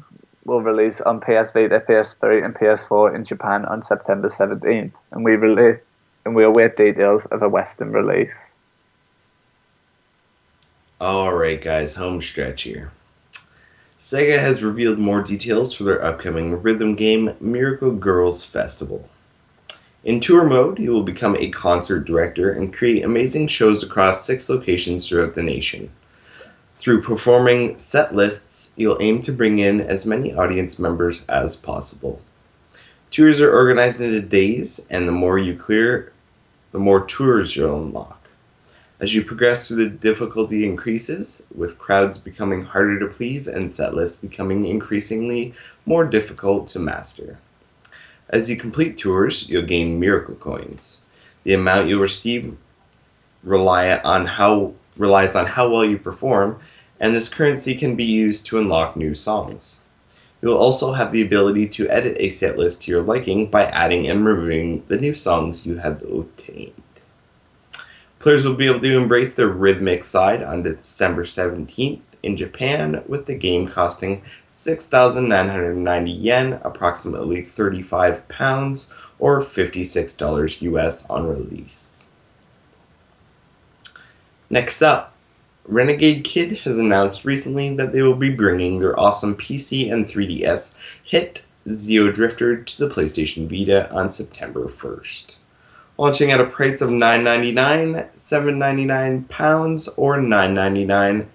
will release on PS Vita, PS3 and PS4 in Japan on September 17th, and we await details of a Western release. Alright guys, home stretch here. Sega has revealed more details for their upcoming rhythm game, Miracle Girls Festival. In tour mode, you will become a concert director and create amazing shows across 6 locations throughout the nation. Through performing set lists, you'll aim to bring in as many audience members as possible. Tours are organized into days, and the more you clear, the more tours you'll unlock. As you progress through, the difficulty increases, with crowds becoming harder to please and set lists becoming increasingly more difficult to master. As you complete tours, you'll gain miracle coins. The amount you'll receive relies on how well you perform, and this currency can be used to unlock new songs. You'll also have the ability to edit a set list to your liking by adding and removing the new songs you have obtained. Players will be able to embrace the rhythmic side on December 17th in Japan, with the game costing 6,990 yen, approximately £35 or $56 US on release. Next up, Renegade Kid has announced recently that they will be bringing their awesome PC and 3DS hit Zeo Drifter to the PlayStation Vita on September 1st. Launching at a price of £9.99, £7.99 or €9.99,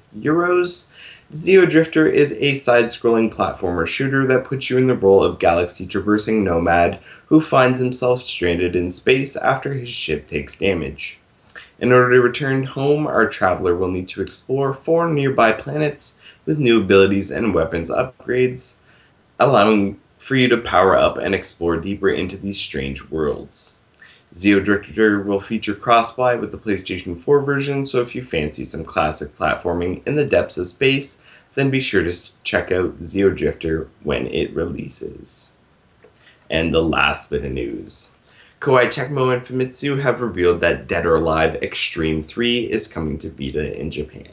Zeo Drifter is a side-scrolling platformer shooter that puts you in the role of galaxy-traversing nomad who finds himself stranded in space after his ship takes damage. In order to return home, our traveler will need to explore 4 nearby planets with new abilities and weapons upgrades, allowing for you to power up and explore deeper into these strange worlds. Zeo Drifter will feature cross-buy with the PlayStation 4 version, so if you fancy some classic platforming in the depths of space, then be sure to check out Zeo Drifter when it releases. And the last bit of news. Koei Tecmo and Famitsu have revealed that Dead or Alive Extreme 3 is coming to Vita in Japan.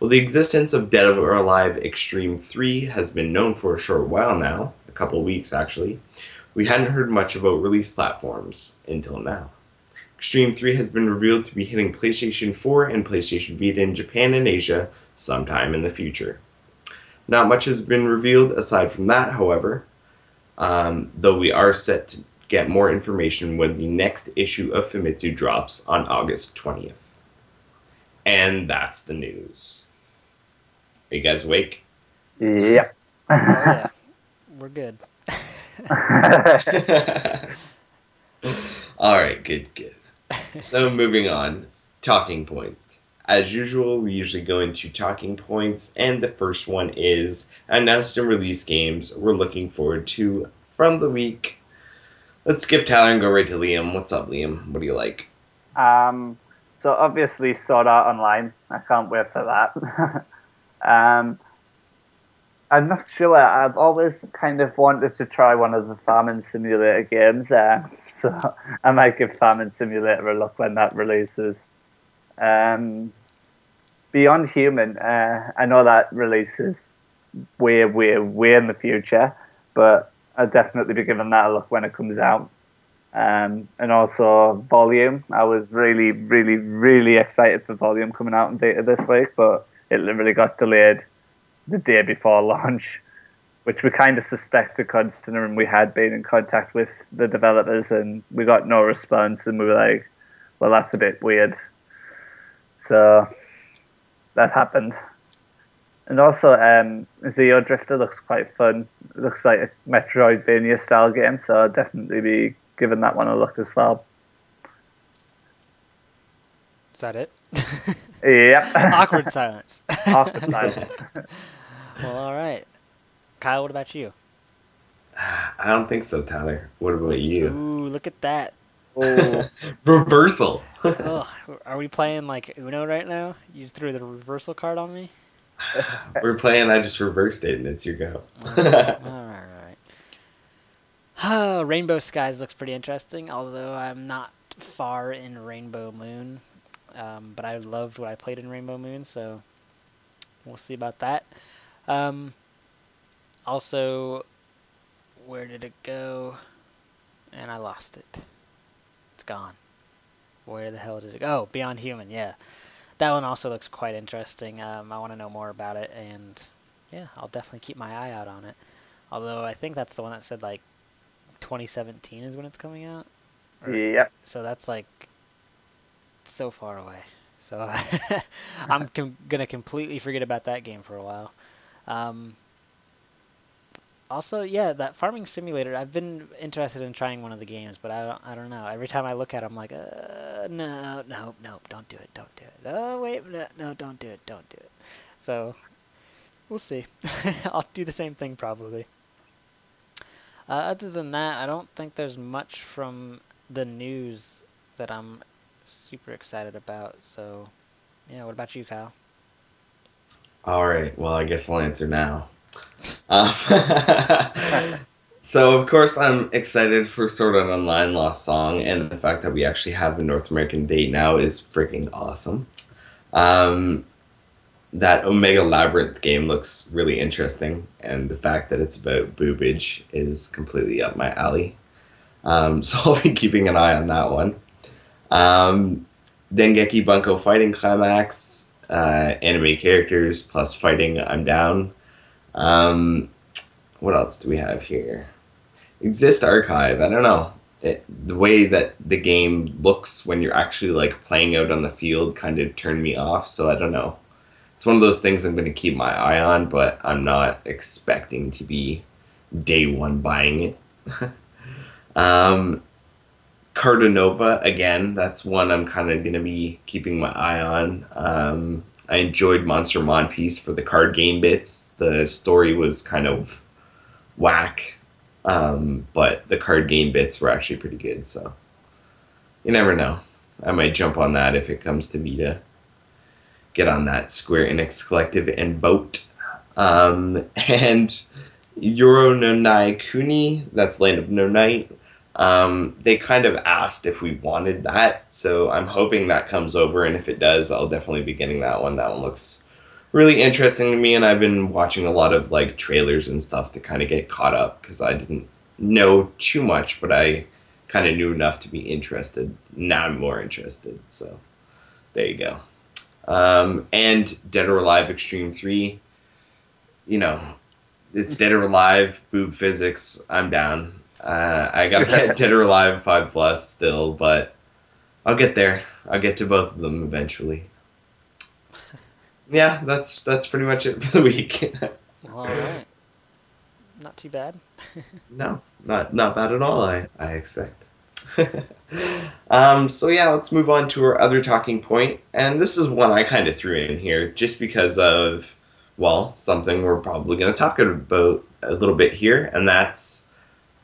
Well, the existence of Dead or Alive Extreme 3 has been known for a short while now, a couple weeks actually. We hadn't heard much about release platforms until now. Extreme 3 has been revealed to be hitting PlayStation 4 and PlayStation Vita in Japan and Asia sometime in the future. Not much has been revealed aside from that, however, though we are set to get more information when the next issue of Famitsu drops on August 20th. And that's the news. Are you guys awake? Yep. Oh yeah, we're good. All right, good, good. So moving on, talking points. As usual, we usually go into talking points, and the first one is announced and released games we're looking forward to from the week. Let's skip Tyler and go right to Liam. What's up, Liam? What do you like? So obviously Sword Art Online. I can't wait for that. um, I'm not sure. I've always kind of wanted to try one of the Farming Simulator games, so I might give Farming Simulator a look when that releases. Um, Beyond Human, I know that releases way, way, way in the future, but I'll definitely be giving that a look when it comes out. And also Volume. I was really, really, really excited for Volume coming out in Vita this week, but it literally got delayed the day before launch, which we kind of suspected considering we had been in contact with the developers and we got no response, and we were like, well, that's a bit weird. So that happened. And also, Zeo Drifter looks quite fun. It looks like a Metroidvania style game, so I'll definitely be giving that one a look as well. Is that it? Yep. Awkward silence. Awkward silence. Well, all right. Kyle, what about you? I don't think so, Tyler. What about you? Ooh, look at that. Oh, Reversal. Ugh, are we playing like Uno right now? You just threw the reversal card on me? We're playing. I just reversed it, and it's your go. All right. Rainbow Skies looks pretty interesting, although I'm not far in Rainbow Moon. But I loved what I played in Rainbow Moon, so we'll see about that. Also, where did it go? And I lost it. It's gone. Where the hell did it go? Oh, Beyond Human, yeah. That one also looks quite interesting. I want to know more about it, and yeah, I'll definitely keep my eye out on it. Although I think that's the one that said like 2017 is when it's coming out. yep. So that's like so far away. So I'm gonna completely forget about that game for a while. Also, yeah, that farming simulator. I've been interested in trying one of the games, but I don't know. Every time I look at it, I'm like, no, don't do it, don't do it. Oh wait, no, don't do it, don't do it. So we'll see. I'll do the same thing probably. Other than that, I don't think there's much from the news that I'm super excited about. So yeah, what about you, Kyle? All right. Well, I guess I'll answer now. Um, so, of course, I'm excited for Sword Art Online Lost Song, and the fact that we actually have a North American date now is freaking awesome. That Omega Labyrinth game looks really interesting, and the fact that it's about boobage is completely up my alley. So I'll be keeping an eye on that one. Dengeki Bunko Fighting Climax, anime characters plus fighting, I'm down. What else do we have here? Exist Archive, I don't know. The way that the game looks when you're actually like playing out on the field kind of turned me off, so I don't know. It's one of those things I'm going to keep my eye on, but I'm not expecting to be day one buying it. Cardinova, again, that's one I'm kind of going to be keeping my eye on. I enjoyed Monster Monpiece for the card game bits. The story was kind of whack, but the card game bits were actually pretty good, so you never know. I might jump on that if it comes to Vita. Get on that Square Enix Collective and vote. And Euro no Nai Kuni, that's Land of No Night. They kind of asked if we wanted that, so I'm hoping that comes over, and if it does, I'll definitely be getting that one. That one looks really interesting to me, and I've been watching a lot of like trailers and stuff to kind of get caught up, because I didn't know too much, but I kind of knew enough to be interested. Now I'm more interested, so there you go. And Dead or Alive Extreme 3, you know, it's Dead or Alive, boob physics, I'm down. I gotta get Dead or Alive 5+ still, but I'll get there. I'll get to both of them eventually. Yeah, that's pretty much it for the week. Well, all right. Not too bad. No, not bad at all, I expect. So yeah, let's move on to our other talking point, and this is one I kind of threw in here just because of, well, something we're probably going to talk about a little bit here, and that's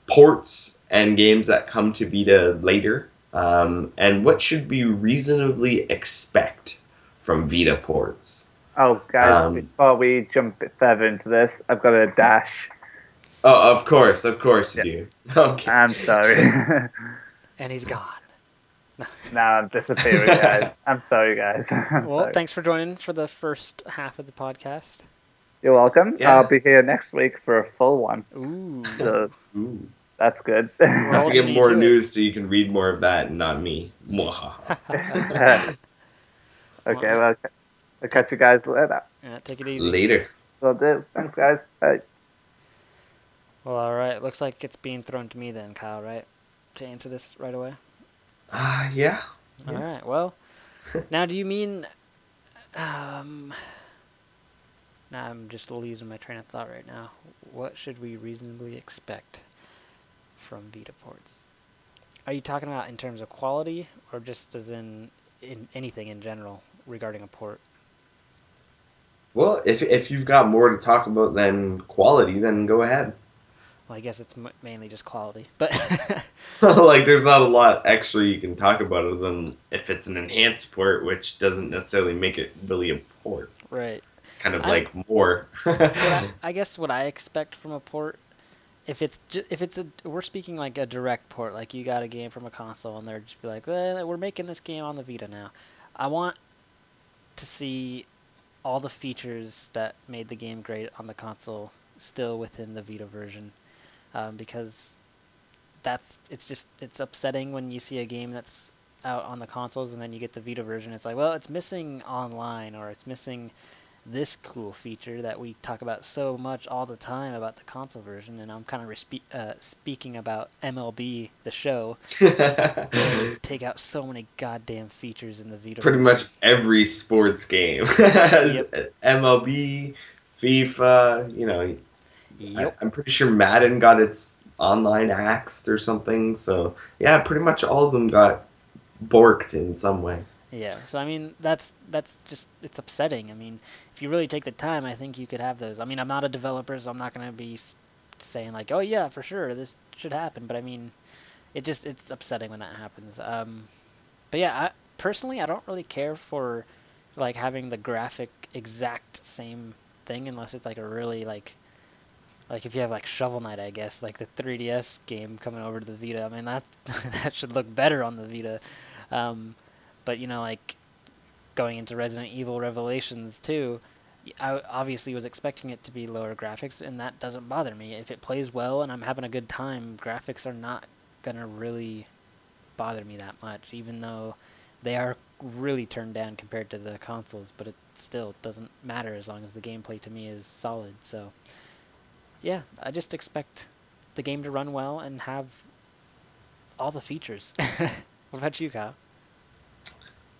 ports and games that come to Vita later, and what should we reasonably expect from Vita ports. Oh, guys, before we jump further into this, I've got a dash. Oh, of course you Yes. do. Okay. I'm sorry. And he's gone. Now I'm disappearing, guys. I'm sorry, guys. I'm Well, sorry. thanks for joining for the first half of the podcast. You're welcome. Yeah. I'll be here next week for a full one. Ooh. So Ooh. that's good. I have to holding get you more to it. news so you can read more of that and not me. Okay, well, I'll catch you guys later. Yeah, take it easy. Later. Will do. Thanks, guys. Bye. Well, all right. Looks like it's being thrown to me then, Kyle, right? To answer this right away? Yeah. All right. Well, now do you mean... now I'm just losing my train of thought right now. What should we reasonably expect from Vita ports? Are you talking about in terms of quality or just as in anything in general regarding a port? Well, if you've got more to talk about than quality, then go ahead. Well, I guess it's mainly just quality, but Like, there's not a lot extra you can talk about other than if it's an enhanced port, which doesn't necessarily make it really a port. right. Kind of like more. I guess what I expect from a port, if it's we're speaking like a direct port, like you got a game from a console and they're just be like, well, we're making this game on the Vita now. I want to see all the features that made the game great on the console still within the Vita version, because it's upsetting when you see a game that's out on the consoles and then you get the Vita version. It's like, well, it's missing online, or it's missing this cool feature that we talk about so much all the time about the console version. And I'm kind of speaking about MLB the Show. Take out so many goddamn features in the Vita Pretty version. much every sports game. Yep. MLB, FIFA, you know. Yep. I'm pretty sure Madden got its online axed or something. So, yeah, pretty much all of them got borked in some way. Yeah, so I mean, that's just, it's upsetting. I mean, if you really take the time, I think you could have those. I mean, I'm not a developer, so I'm not going to be saying like, oh yeah, for sure, this should happen. But I mean, it's upsetting when that happens. But yeah, personally, I don't really care for like having the graphic exact same thing unless it's like a really like if you have like Shovel Knight, I guess, like the 3DS game coming over to the Vita. I mean, that that should look better on the Vita. But, you know, like, going into Resident Evil Revelations 2, I obviously was expecting it to be lower graphics, and that doesn't bother me. If it plays well and I'm having a good time, graphics are not going to really bother me that much, even though they are really turned down compared to the consoles, but it still doesn't matter as long as the gameplay to me is solid. So, yeah, I just expect the game to run well and have all the features. What about you, Kyle?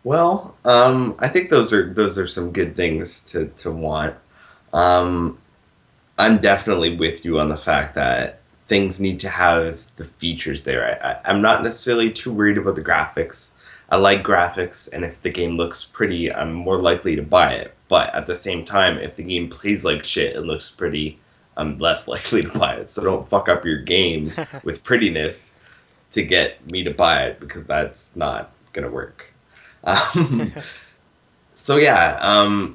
Well, I think those are some good things to want. I'm definitely with you on the fact that things need to have the features there. I'm not necessarily too worried about the graphics. I like graphics, and if the game looks pretty, I'm more likely to buy it. But at the same time, if the game plays like shit and looks pretty, I'm less likely to buy it. So don't fuck up your game with prettiness to get me to buy it, because that's not gonna work. So yeah,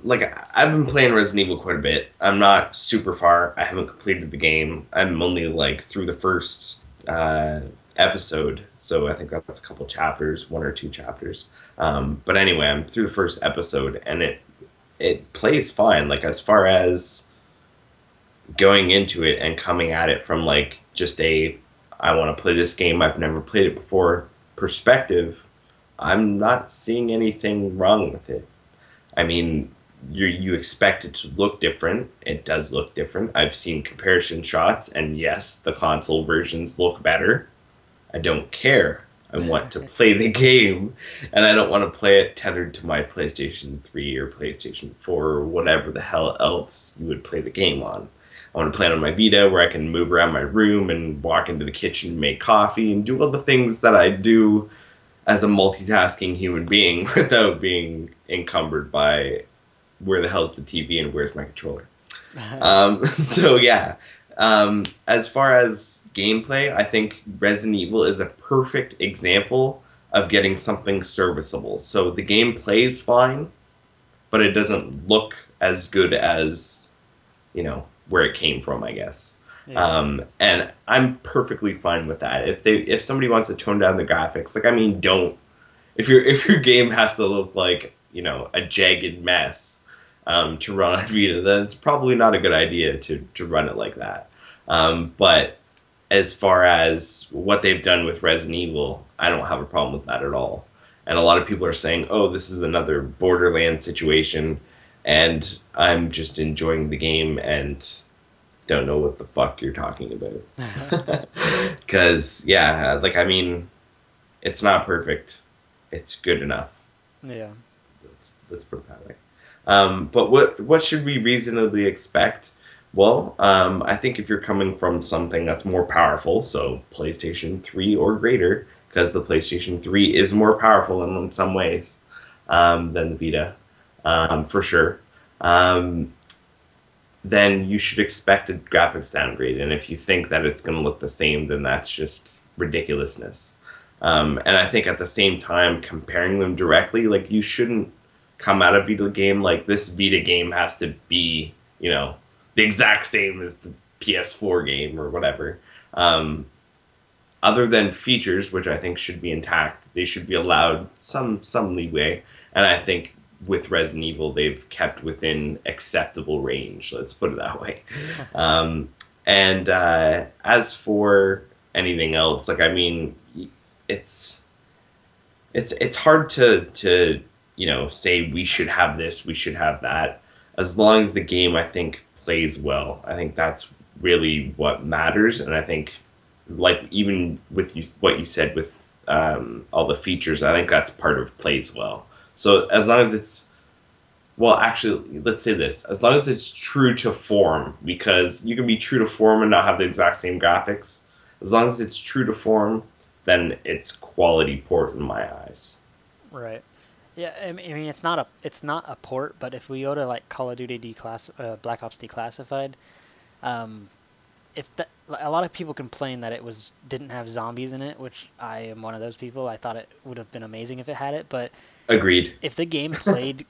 like, I've been playing Resident Evil quite a bit. I'm not super far. I haven't completed the game. I'm only like through the first episode, so I think that's a couple chapters, 1 or 2 chapters. But anyway, I'm through the first episode, and it plays fine. Like, as far as going into it and coming at it from like just I want to play this game, I've never played it before perspective, I'm not seeing anything wrong with it. I mean, you expect it to look different. It does look different. I've seen comparison shots, and yes, the console versions look better. I don't care. I want to play the game, and I don't want to play it tethered to my PlayStation 3 or PlayStation 4 or whatever the hell else you would play the game on. I want to play it on my Vita where I can move around my room and walk into the kitchen and make coffee and do all the things that I do as a multitasking human being without being encumbered by where the hell's the TV and where's my controller. So yeah, as far as gameplay, I think Resident Evil is a perfect example of getting something serviceable. So the game plays fine, but it doesn't look as good as, where it came from, I guess. Yeah. And I'm perfectly fine with that. If somebody wants to tone down the graphics, don't. If your game has to look like, a jagged mess, to run on Vita, then it's probably not a good idea to run it like that. But as far as what they've done with Resident Evil, I don't have a problem with that at all. And a lot of people are saying, oh, this is another Borderlands situation, and I'm just enjoying the game and don't know what the fuck you're talking about. Because, yeah, it's not perfect. It's good enough. Yeah. Let's put it that way. But what should we reasonably expect? Well, I think if you're coming from something that's more powerful, so PlayStation 3 or greater, because the PlayStation 3 is more powerful in some ways than the Vita, for sure, then you should expect a graphics downgrade. And if you think that it's going to look the same, then that's just ridiculousness. And I think at the same time, comparing them directly, you shouldn't come out of Vita game like this Vita game has to be, the exact same as the PS4 game or whatever. Other than features, which I think should be intact, they should be allowed some leeway. And I think with Resident Evil, they've kept within acceptable range. Let's put it that way. And as for anything else, it's hard to say we should have this, we should have that. As long as the game, I think, plays well. I think that's really what matters. And I think, even with what you said with all the features, I think that's part of plays well. So as long as it's, actually, let's say this. As long as it's true to form, because you can be true to form and not have the exact same graphics. As long as it's true to form, then it's quality port in my eyes. Right. Yeah, I mean it's not a port, but if we go to Call of Duty Black Ops Declassified, a lot of people complain that it didn't have zombies in it, which I am one of those people. I thought it would have been amazing if it had it, but agreed. If the game played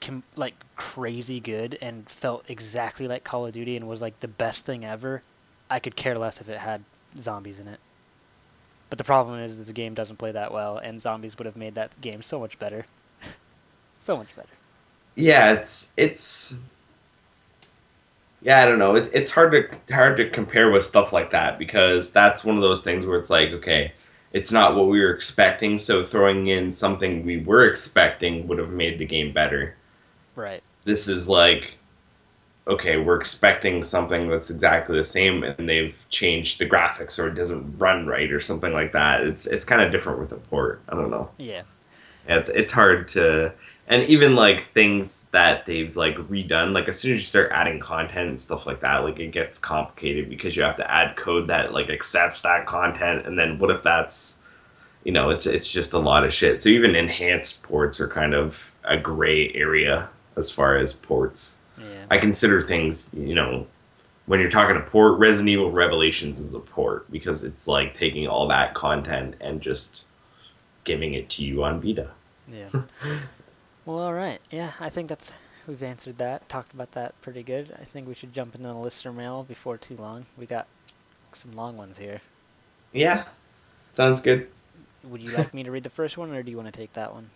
crazy good and felt exactly like Call of Duty and was the best thing ever, I could care less if it had zombies in it. But the problem is that the game doesn't play that well, and zombies would have made that game so much better. So much better. Yeah, it's yeah, I don't know. It's hard to compare with stuff like that, because that's one of those things where it's okay, it's not what we were expecting, so throwing in something we were expecting would have made the game better. Right. This is okay, we're expecting something that's exactly the same, and they've changed the graphics, or it doesn't run right, or something like that. It's kind of different with a port. I don't know. Yeah. It's hard to, and even things that they've redone, as soon as you start adding content and stuff like that, it gets complicated, because you have to add code that accepts that content, and then what if that's, it's just a lot of shit. So even enhanced ports are kind of a gray area as far as ports. Yeah. I consider things, when you're talking a port, Resident Evil Revelations is a port, because it's taking all that content and just giving it to you on Vita. Yeah. Well, all right. Yeah, I think we've answered that, talked about that pretty good. I think we should jump into the listener mail before too long. We got some long ones here. Yeah, sounds good. Would you like me to read the first one, or do you want to take that one?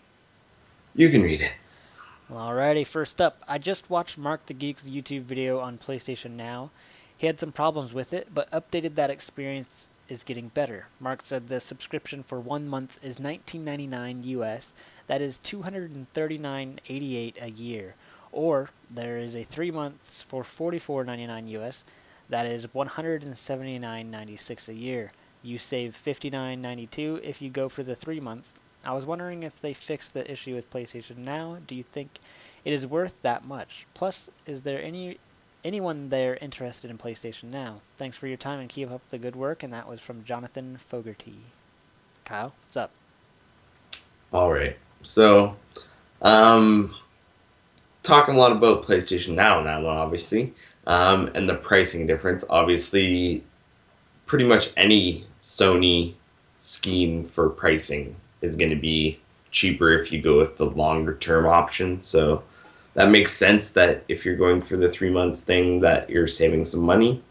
You can read it. Well, alrighty, first up, I just watched Mark the Geek's YouTube video on PlayStation Now. He had some problems with it, but updated that experience is getting better. Mark said the subscription for 1 month is $19.99 US. That is $239.88 a year. Or there is a 3 months for $44.99 US. That is $179.96 a year. You save $59.92 if you go for the 3 months. I was wondering if they fixed the issue with PlayStation Now. Do you think it is worth that much? Plus, is there anyone there interested in PlayStation Now? Thanks for your time and keep up the good work. And that was from Jonathan Fogarty. Kyle, what's up? All right. So, talking a lot about PlayStation Now, obviously, and the pricing difference. Obviously, pretty much any Sony scheme for pricing is going to be cheaper if you go with the longer term option. So that makes sense that if you're going for the 3 months thing, that you're saving some money.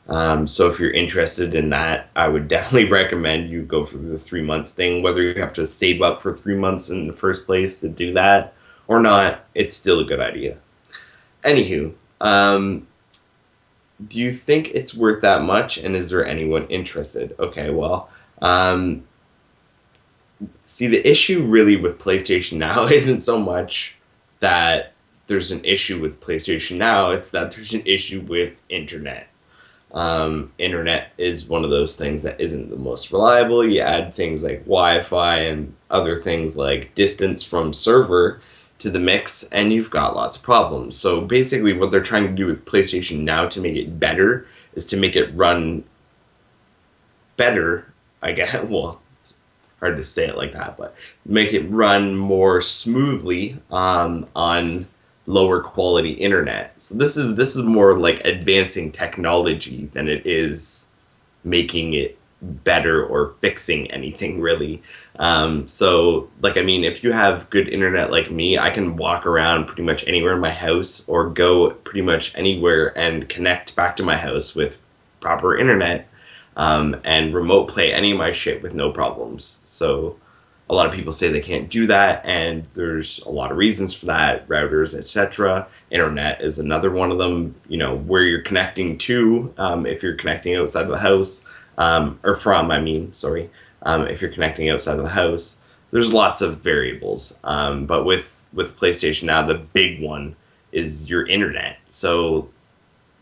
So if you're interested in that, I would definitely recommend you go for the 3 months thing. Whether you have to save up for 3 months in the first place to do that or not, it's still a good idea. Anywho, do you think it's worth that much, and is there anyone interested? Okay, well, see, the issue really with PlayStation Now isn't so much that there's an issue with PlayStation Now, it's that there's an issue with internet. Internet is one of those things that isn't the most reliable. You add things like Wi-Fi and other things like distance from server to the mix, and you've got lots of problems. So basically what they're trying to do with PlayStation Now to make it better is to make it run better, I guess. Well, it's hard to say it like that, but make it run more smoothly on lower quality internet. So this is more like advancing technology than it is making it better or fixing anything really. So like, I mean, if you have good internet like me, I can walk around pretty much anywhere in my house or go pretty much anywhere and connect back to my house with proper internet, and remote play any of my shit with no problems. So a lot of people say they can't do that, and there's a lot of reasons for that, routers, etc. Internet is another one of them, you know, where you're connecting to, if you're connecting outside of the house, if you're connecting outside of the house, there's lots of variables. But with PlayStation Now, the big one is your internet. So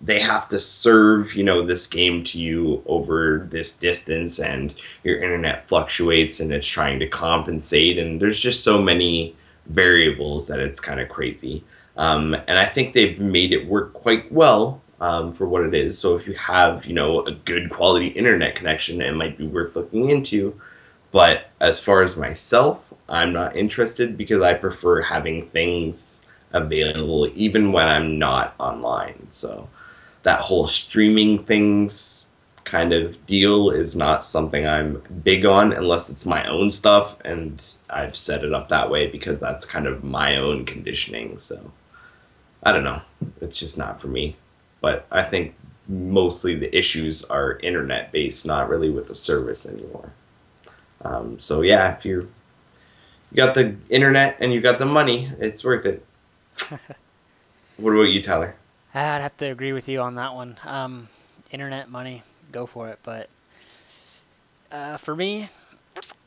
they have to serve, you know, this game to you over this distance, and your internet fluctuates and it's trying to compensate, and there's just so many variables that it's kind of crazy. And I think they've made it work quite well, for what it is. So if you have, you know, a good quality internet connection, it might be worth looking into. But as far as myself, I'm not interested because I prefer having things available even when I'm not online. So that whole streaming things kind of deal is not something I'm big on unless it's my own stuff, and I've set it up that way because that's kind of my own conditioning. So I don't know, it's just not for me. But I think mostly the issues are internet based, not really with the service anymore. So yeah, if you got the internet and you got the money, it's worth it. What about you, Tyler? I'd have to agree with you on that one. Internet money, go for it. But for me,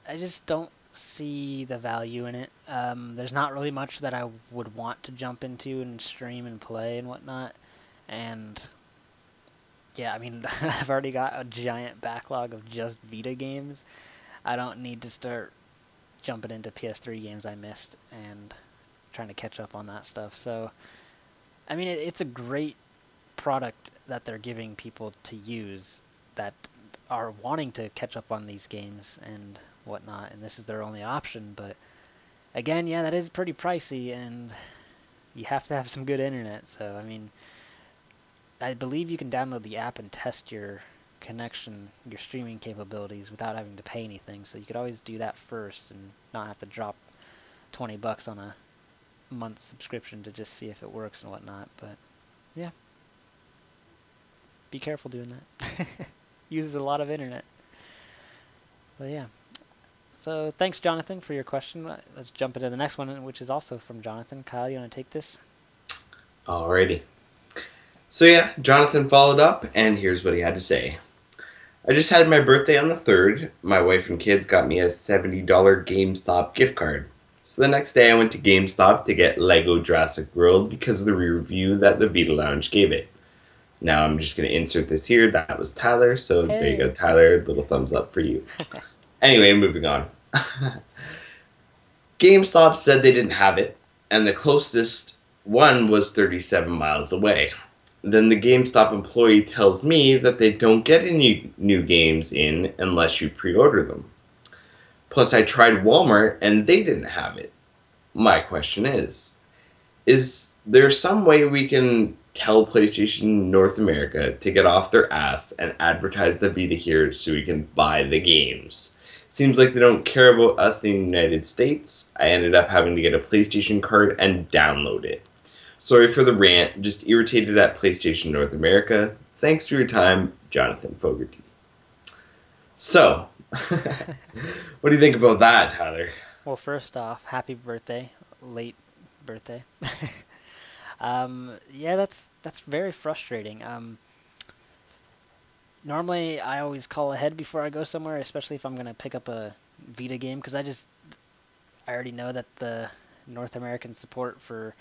I just don't see the value in it. There's not really much that I would want to jump into and stream and play and whatnot. And yeah, I mean, I've already got a giant backlog of just Vita games. I don't need to start jumping into PS3 games I missed and trying to catch up on that stuff. So, I mean, it's a great product that they're giving people to use that are wanting to catch up on these games and whatnot, and this is their only option. But again, yeah, that is pretty pricey, and you have to have some good internet. So, I mean, I believe you can download the app and test your connection, your streaming capabilities without having to pay anything. So you could always do that first and not have to drop $20 on a month subscription to just see if it works and whatnot. But yeah, be careful doing that. Uses a lot of internet. But yeah. So thanks, Jonathan, for your question. Let's jump into the next one, which is also from Jonathan. Kyle, you want to take this? Alrighty. So yeah, Jonathan followed up, and here's what he had to say. I just had my birthday on the 3rd. My wife and kids got me a $70 GameStop gift card. So the next day I went to GameStop to get Lego Jurassic World because of the review that the Vita Lounge gave it. Now I'm just going to insert this here. That was Tyler, so there you go, Hey. Tyler. Little thumbs up for you. Anyway, moving on. GameStop said they didn't have it, and the closest one was 37 miles away. Then the GameStop employee tells me that they don't get any new games in unless you pre-order them. Plus, I tried Walmart, and they didn't have it. My question is there some way we can tell PlayStation North America to get off their ass and advertise the Vita here so we can buy the games? Seems like they don't care about us in the United States. I ended up having to get a PlayStation card and download it. Sorry for the rant, just irritated at PlayStation North America. Thanks for your time, Jonathan Fogarty. So, what do you think about that, Tyler? Well, first off, happy birthday, late birthday. Yeah, that's very frustrating. Normally, I always call ahead before I go somewhere, especially if I'm gonna pick up a Vita game, because I already know that the North American support for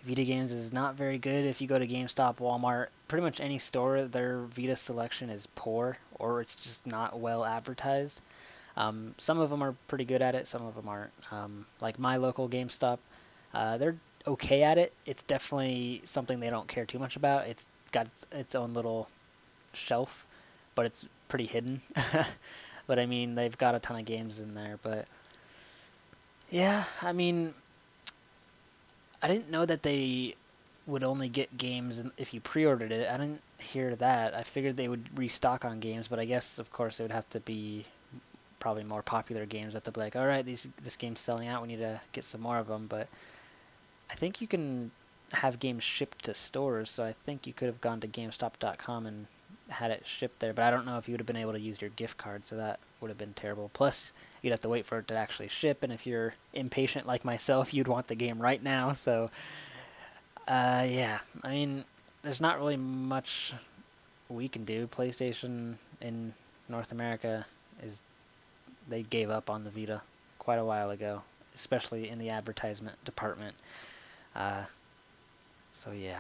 Vita games is not very good. If you go to GameStop, Walmart, pretty much any store, their Vita selection is poor, or it's just not well advertised. Some of them are pretty good at it, some of them aren't. Like my local GameStop, they're okay at it. It's definitely something they don't care too much about. It's got its own little shelf, but it's pretty hidden. But I mean, they've got a ton of games in there. But yeah, I mean, I didn't know that they would only get games if you pre-ordered it. I didn't hear that. I figured they would restock on games, but I guess, of course, it would have to be probably more popular games that they'll be like, all right, this game's selling out, we need to get some more of them. But I think you can have games shipped to stores, so I think you could have gone to GameStop.com and had it shipped there, but I don't know if you would have been able to use your gift card, so that would have been terrible. Plus, you'd have to wait for it to actually ship, and if you're impatient like myself, you'd want the game right now, so yeah, I mean, there's not really much we can do. PlayStation in North America they gave up on the Vita quite a while ago, especially in the advertisement department. So yeah.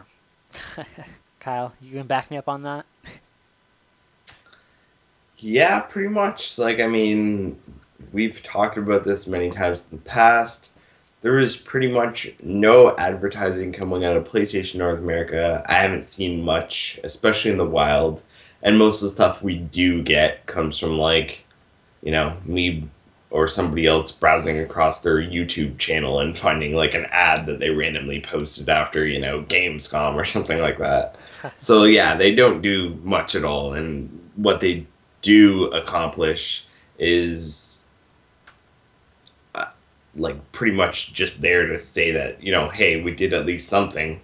Kyle, you can back me up on that? Yeah, pretty much. Like, I mean, we've talked about this many times in the past. There is pretty much no advertising coming out of PlayStation North America. I haven't seen much, especially in the wild. And most of the stuff we do get comes from, like, me or somebody else browsing across their YouTube channel and finding, like, an ad that they randomly posted after, Gamescom or something like that. So, yeah, they don't do much at all. And what they do accomplish is like pretty much just there to say that hey, we did at least something.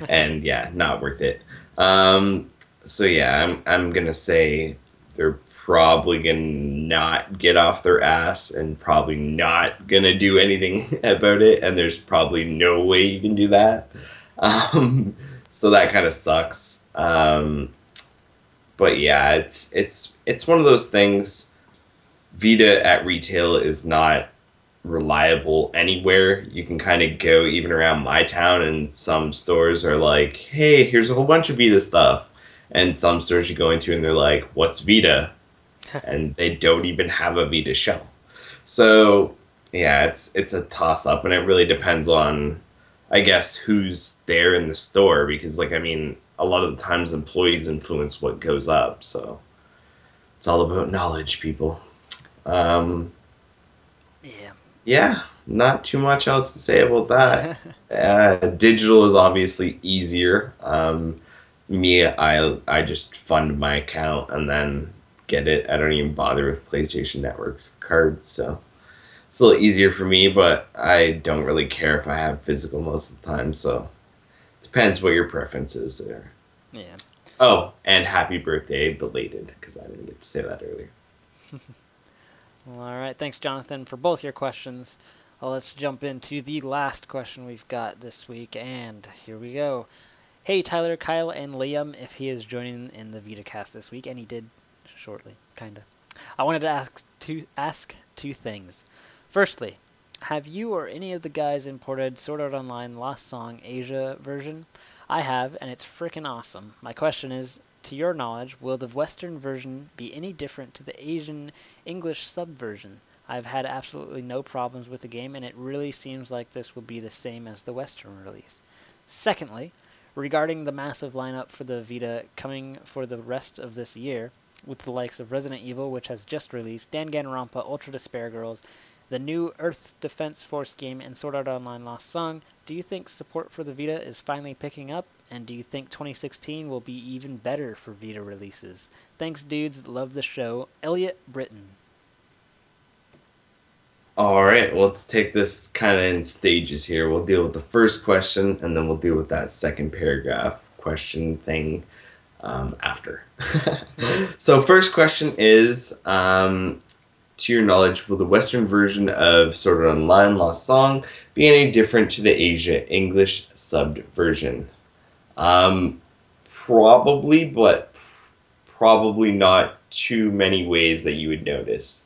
And yeah, not worth it. So yeah, I'm gonna say they're probably gonna not get off their ass and probably not gonna do anything about it, and there's probably no way you can do that. So that kind of sucks. But yeah, it's one of those things. Vita at retail is not reliable anywhere. You can kind of go even around my town, and some stores are like, "Hey, here's a whole bunch of Vita stuff," and some stores you go into and they're like, "What's Vita?" And they don't even have a Vita shelf. So yeah, it's a toss up, and it really depends on, I guess, who's there in the store, because like, I mean, a lot of the times employees influence what goes up, so it's all about knowledge, people. Yeah, not too much else to say about that. Digital is obviously easier. I just fund my account and then get it. I don't even bother with PlayStation Network's cards, so it's a little easier for me, but I don't really care if I have physical most of the time, so depends what your preference is there. Yeah. Oh, and happy birthday belated, because I didn't get to say that earlier. Well, all right. Thanks, Jonathan, for both your questions. Well, let's jump into the last question we've got this week, and here we go. Hey, Tyler, Kyle, and Liam, if he is joining in the Vita Cast this week, and he did shortly, kind of. I wanted to ask two things. Firstly, have you or any of the guys imported Sword Art Online Lost Song Asia version? I have, and it's freaking awesome. My question is, to your knowledge, will the Western version be any different to the Asian English subversion? I've had absolutely no problems with the game, and it really seems like this will be the same as the Western release. Secondly, regarding the massive lineup for the Vita coming for the rest of this year, with the likes of Resident Evil, which has just released, Danganronpa, Ultra Despair Girls, the new Earth's Defense Force game, and Sword Art Online Lost Song, do you think support for the Vita is finally picking up? And do you think 2016 will be even better for Vita releases? Thanks, dudes. Love the show. Elliot Britton. All right, well, let's take this kind of in stages here. We'll deal with the first question, and then we'll deal with that second paragraph question thing after. So, first question is, to your knowledge, will the Western version of Sword Art Online Lost Song be any different to the Asia English subbed version? Probably, but probably not too many ways that you would notice.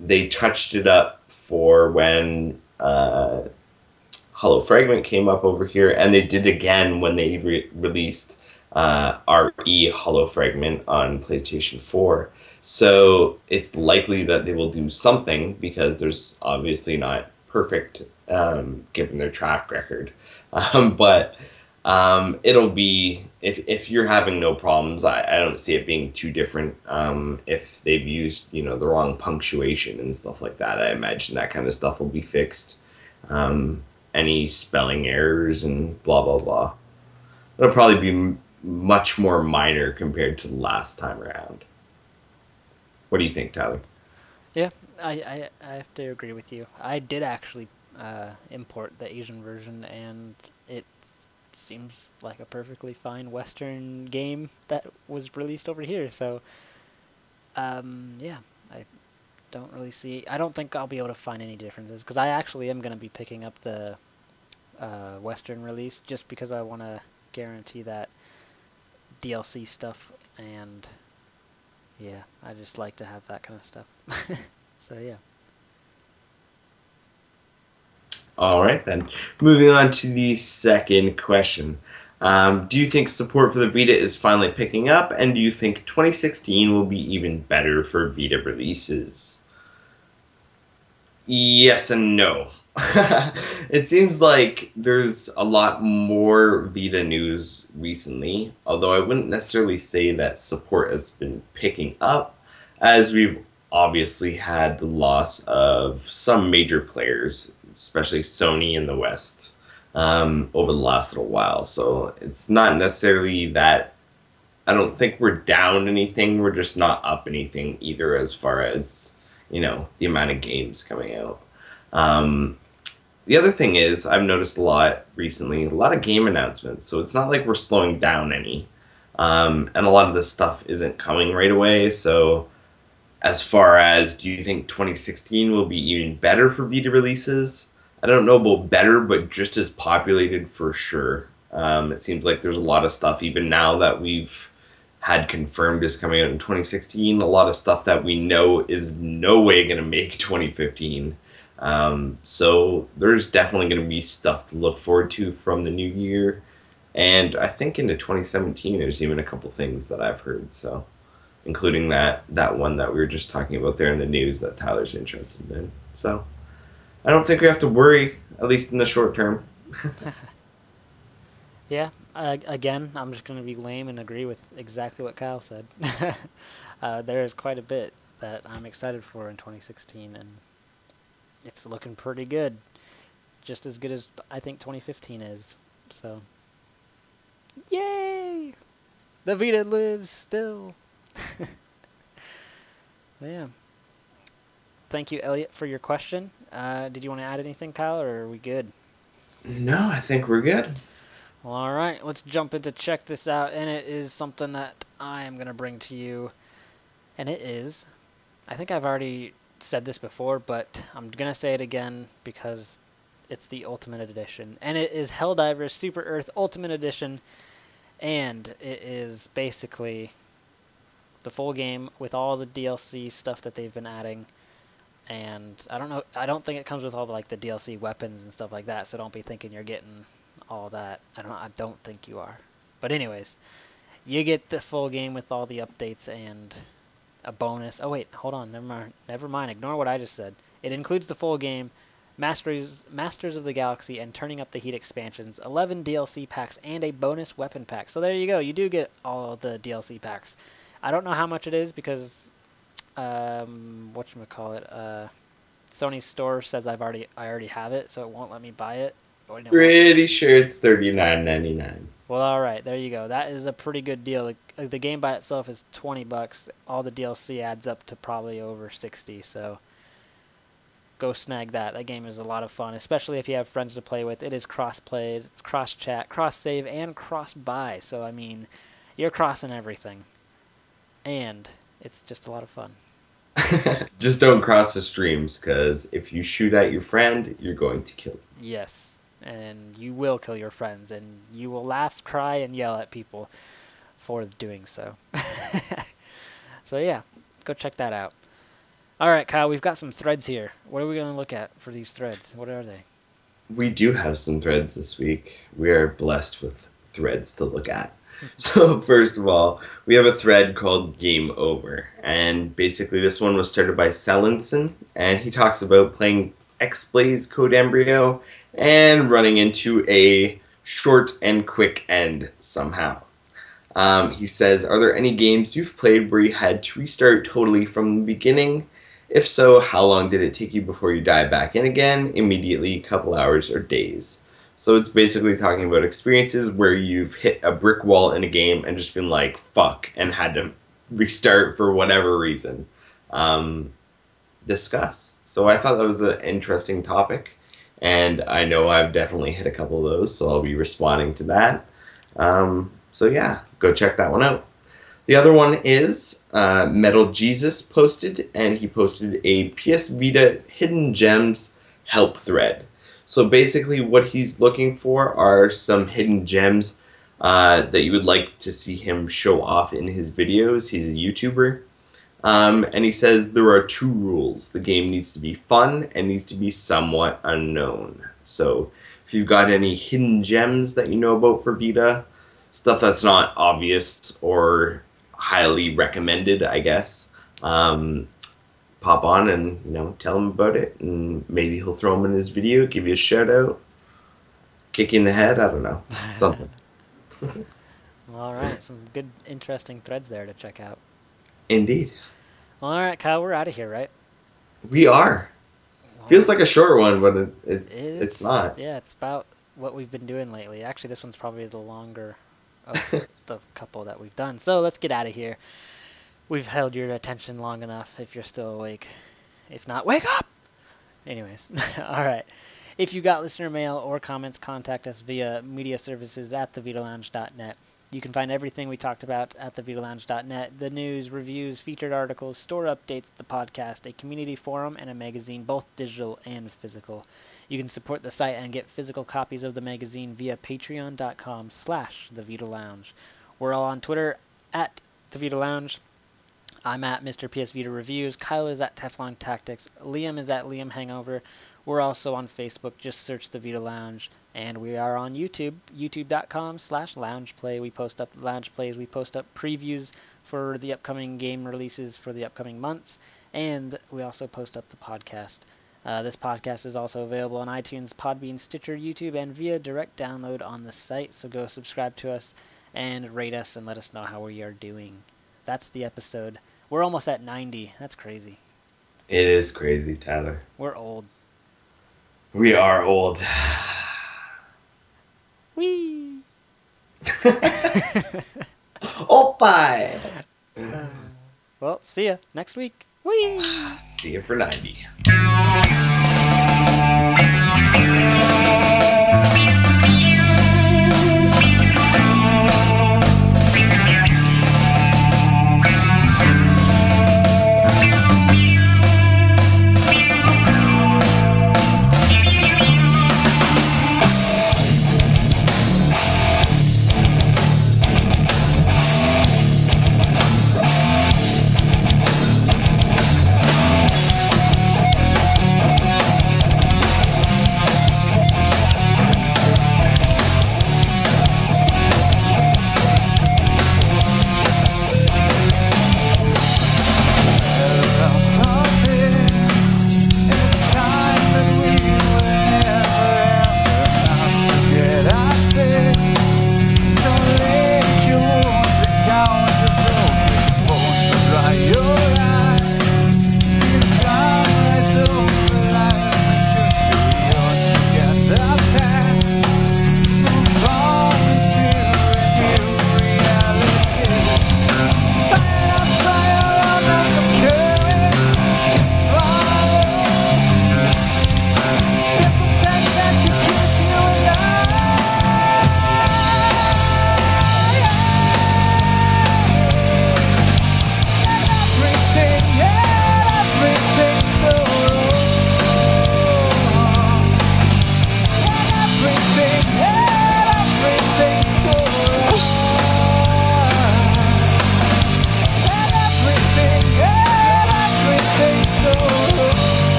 They touched it up for when Hollow Fragment came up over here, and they did again when they released RE Hollow Fragment on PlayStation 4. So it's likely that they will do something, because there's obviously not perfect given their track record. But it'll be, if you're having no problems, I don't see it being too different. If they've used, the wrong punctuation and stuff like that, I imagine that kind of stuff will be fixed. Any spelling errors and blah, blah, blah. It'll probably be much more minor compared to the last time around. What do you think, Tyler? Yeah, I have to agree with you. I did actually import the Asian version, and it seems like a perfectly fine Western game that was released over here. So, yeah, I don't think I'll be able to find any differences, because I actually am going to be picking up the Western release just because I want to guarantee that DLC stuff, and yeah, I just like to have that kind of stuff. So, yeah. All right, then. Moving on to the second question. Do you think support for the Vita is finally picking up, and do you think 2016 will be even better for Vita releases? Yes and no. It seems like there's a lot more Vita news recently, although I wouldn't necessarily say that support has been picking up, as we've obviously had the loss of some major players, especially Sony in the West, over the last little while. So it's not necessarily that I don't think we're down anything, we're just not up anything either, as far as, the amount of games coming out. The other thing is, I've noticed a lot recently, a lot of game announcements, so it's not like we're slowing down any. And a lot of this stuff isn't coming right away, so as far as, do you think 2016 will be even better for Vita releases? I don't know about better, but just as populated for sure. It seems like there's a lot of stuff, even now that we've had confirmed is coming out in 2016, a lot of stuff that we know is no way going to make 2015. So there's definitely going to be stuff to look forward to from the new year. And I think into 2017, there's even a couple things that I've heard, so including that one that we were just talking about there in the news that Tyler's interested in. So I don't think we have to worry, at least in the short term. Yeah, again, I'm just going to be lame and agree with exactly what Kyle said. There is quite a bit that I'm excited for in 2016, and it's looking pretty good. Just as good as I think 2015 is. So, yay! The Vita lives still. Yeah. Thank you, Elliot, for your question. Did you want to add anything, Kyle, or are we good? No, I think we're good. Well, all right, let's jump into check this out, and it is something that I am going to bring to you, and it is, I think I've already said this before, but I'm going to say it again because it's the Ultimate Edition, and it is Helldivers Super Earth Ultimate Edition, and it is basically the full game with all the DLC stuff that they've been adding. And I don't think it comes with all the DLC weapons and stuff like that, so don't be thinking you're getting all that. I don't think you are. But anyways, you get the full game with all the updates and a bonus. Oh wait, hold on. Never mind. Ignore what I just said. It includes the full game, Masters of the Galaxy, and Turning Up the Heat expansions, 11 DLC packs, and a bonus weapon pack. So there you go. You do get all of the DLC packs. I don't know how much it is because whatchamacallit, Sony's store says I already have it, so it won't let me buy it. Pretty sure it's $39.99. Well, all right, there you go. That is a pretty good deal. The game by itself is $20. All the DLC adds up to probably over 60. So go snag that. That game is a lot of fun, especially if you have friends to play with. It is cross-play, it's cross-chat, cross-save, and cross-buy. So I mean, you're crossing everything, and it's just a lot of fun. Just don't cross the streams, because if you shoot at your friend, you're going to kill them. Yes. And you will kill your friends, and you will laugh, cry, and yell at people for doing so. So yeah, go check that out. All right, Kyle, we've got some threads here. What are we going to look at for these threads? What are they? We do have some threads this week. We are blessed with threads to look at. So first of all, we have a thread called Game Over. And basically this one was started by Selinson, and he talks about playing X-Blaze Code Embryo and running into a short and quick end somehow. He says, are there any games you've played where you had to restart totally from the beginning? If so, how long did it take you before you dive back in again? Immediately, couple hours, or days? So it's basically talking about experiences where you've hit a brick wall in a game and just been like, fuck, and had to restart for whatever reason. Discuss. So I thought that was an interesting topic. And I know I've definitely hit a couple of those, so I'll be responding to that. So yeah, go check that one out. The other one is Metal Jesus posted, and he posted a PS Vita Hidden Gems help thread. So basically what he's looking for are some hidden gems that you would like to see him show off in his videos. He's a YouTuber. And he says there are 2 rules. The game needs to be fun and needs to be somewhat unknown. So if you've got any hidden gems that you know about for Vita, stuff that's not obvious or highly recommended, I guess, pop on and tell him about it, and maybe he'll throw them in his video, give you a shout out, kick you in the head, I don't know, something. All right, some good, interesting threads there to check out. Indeed. Well, all right, Kyle, we're out of here, right? We are. Well, feels like a short one, but it's not. Yeah, it's about what we've been doing lately. Actually, this one's probably the longer of the couple that we've done. So let's get out of here. We've held your attention long enough if you're still awake. If not, wake up! Anyways, all right. If you got listener mail or comments, contact us via media services at thevitalounge.net. You can find everything we talked about at thevitalounge.net, the news, reviews, featured articles, store updates, the podcast, a community forum, and a magazine, both digital and physical. You can support the site and get physical copies of the magazine via patreon.com/thevitalounge. We're all on Twitter at thevitalounge. I'm at Mr. PSVITA Reviews. Kyle is at Teflon Tactics. Liam is at Liam Hangover. We're also on Facebook. Just search the Vita Lounge. And we are on YouTube, youtube.com/loungeplay. We post up lounge plays. We post up previews for the upcoming game releases for the upcoming months. And we also post up the podcast. This podcast is also available on iTunes, Podbean, Stitcher, YouTube, and via direct download on the site. So go subscribe to us and rate us and let us know how we are doing. That's the episode. We're almost at 90. That's crazy. It is crazy, Tyler. We're old. We are old. Whee! Oh, bye. Well, see ya next week. Whee! See you for 90.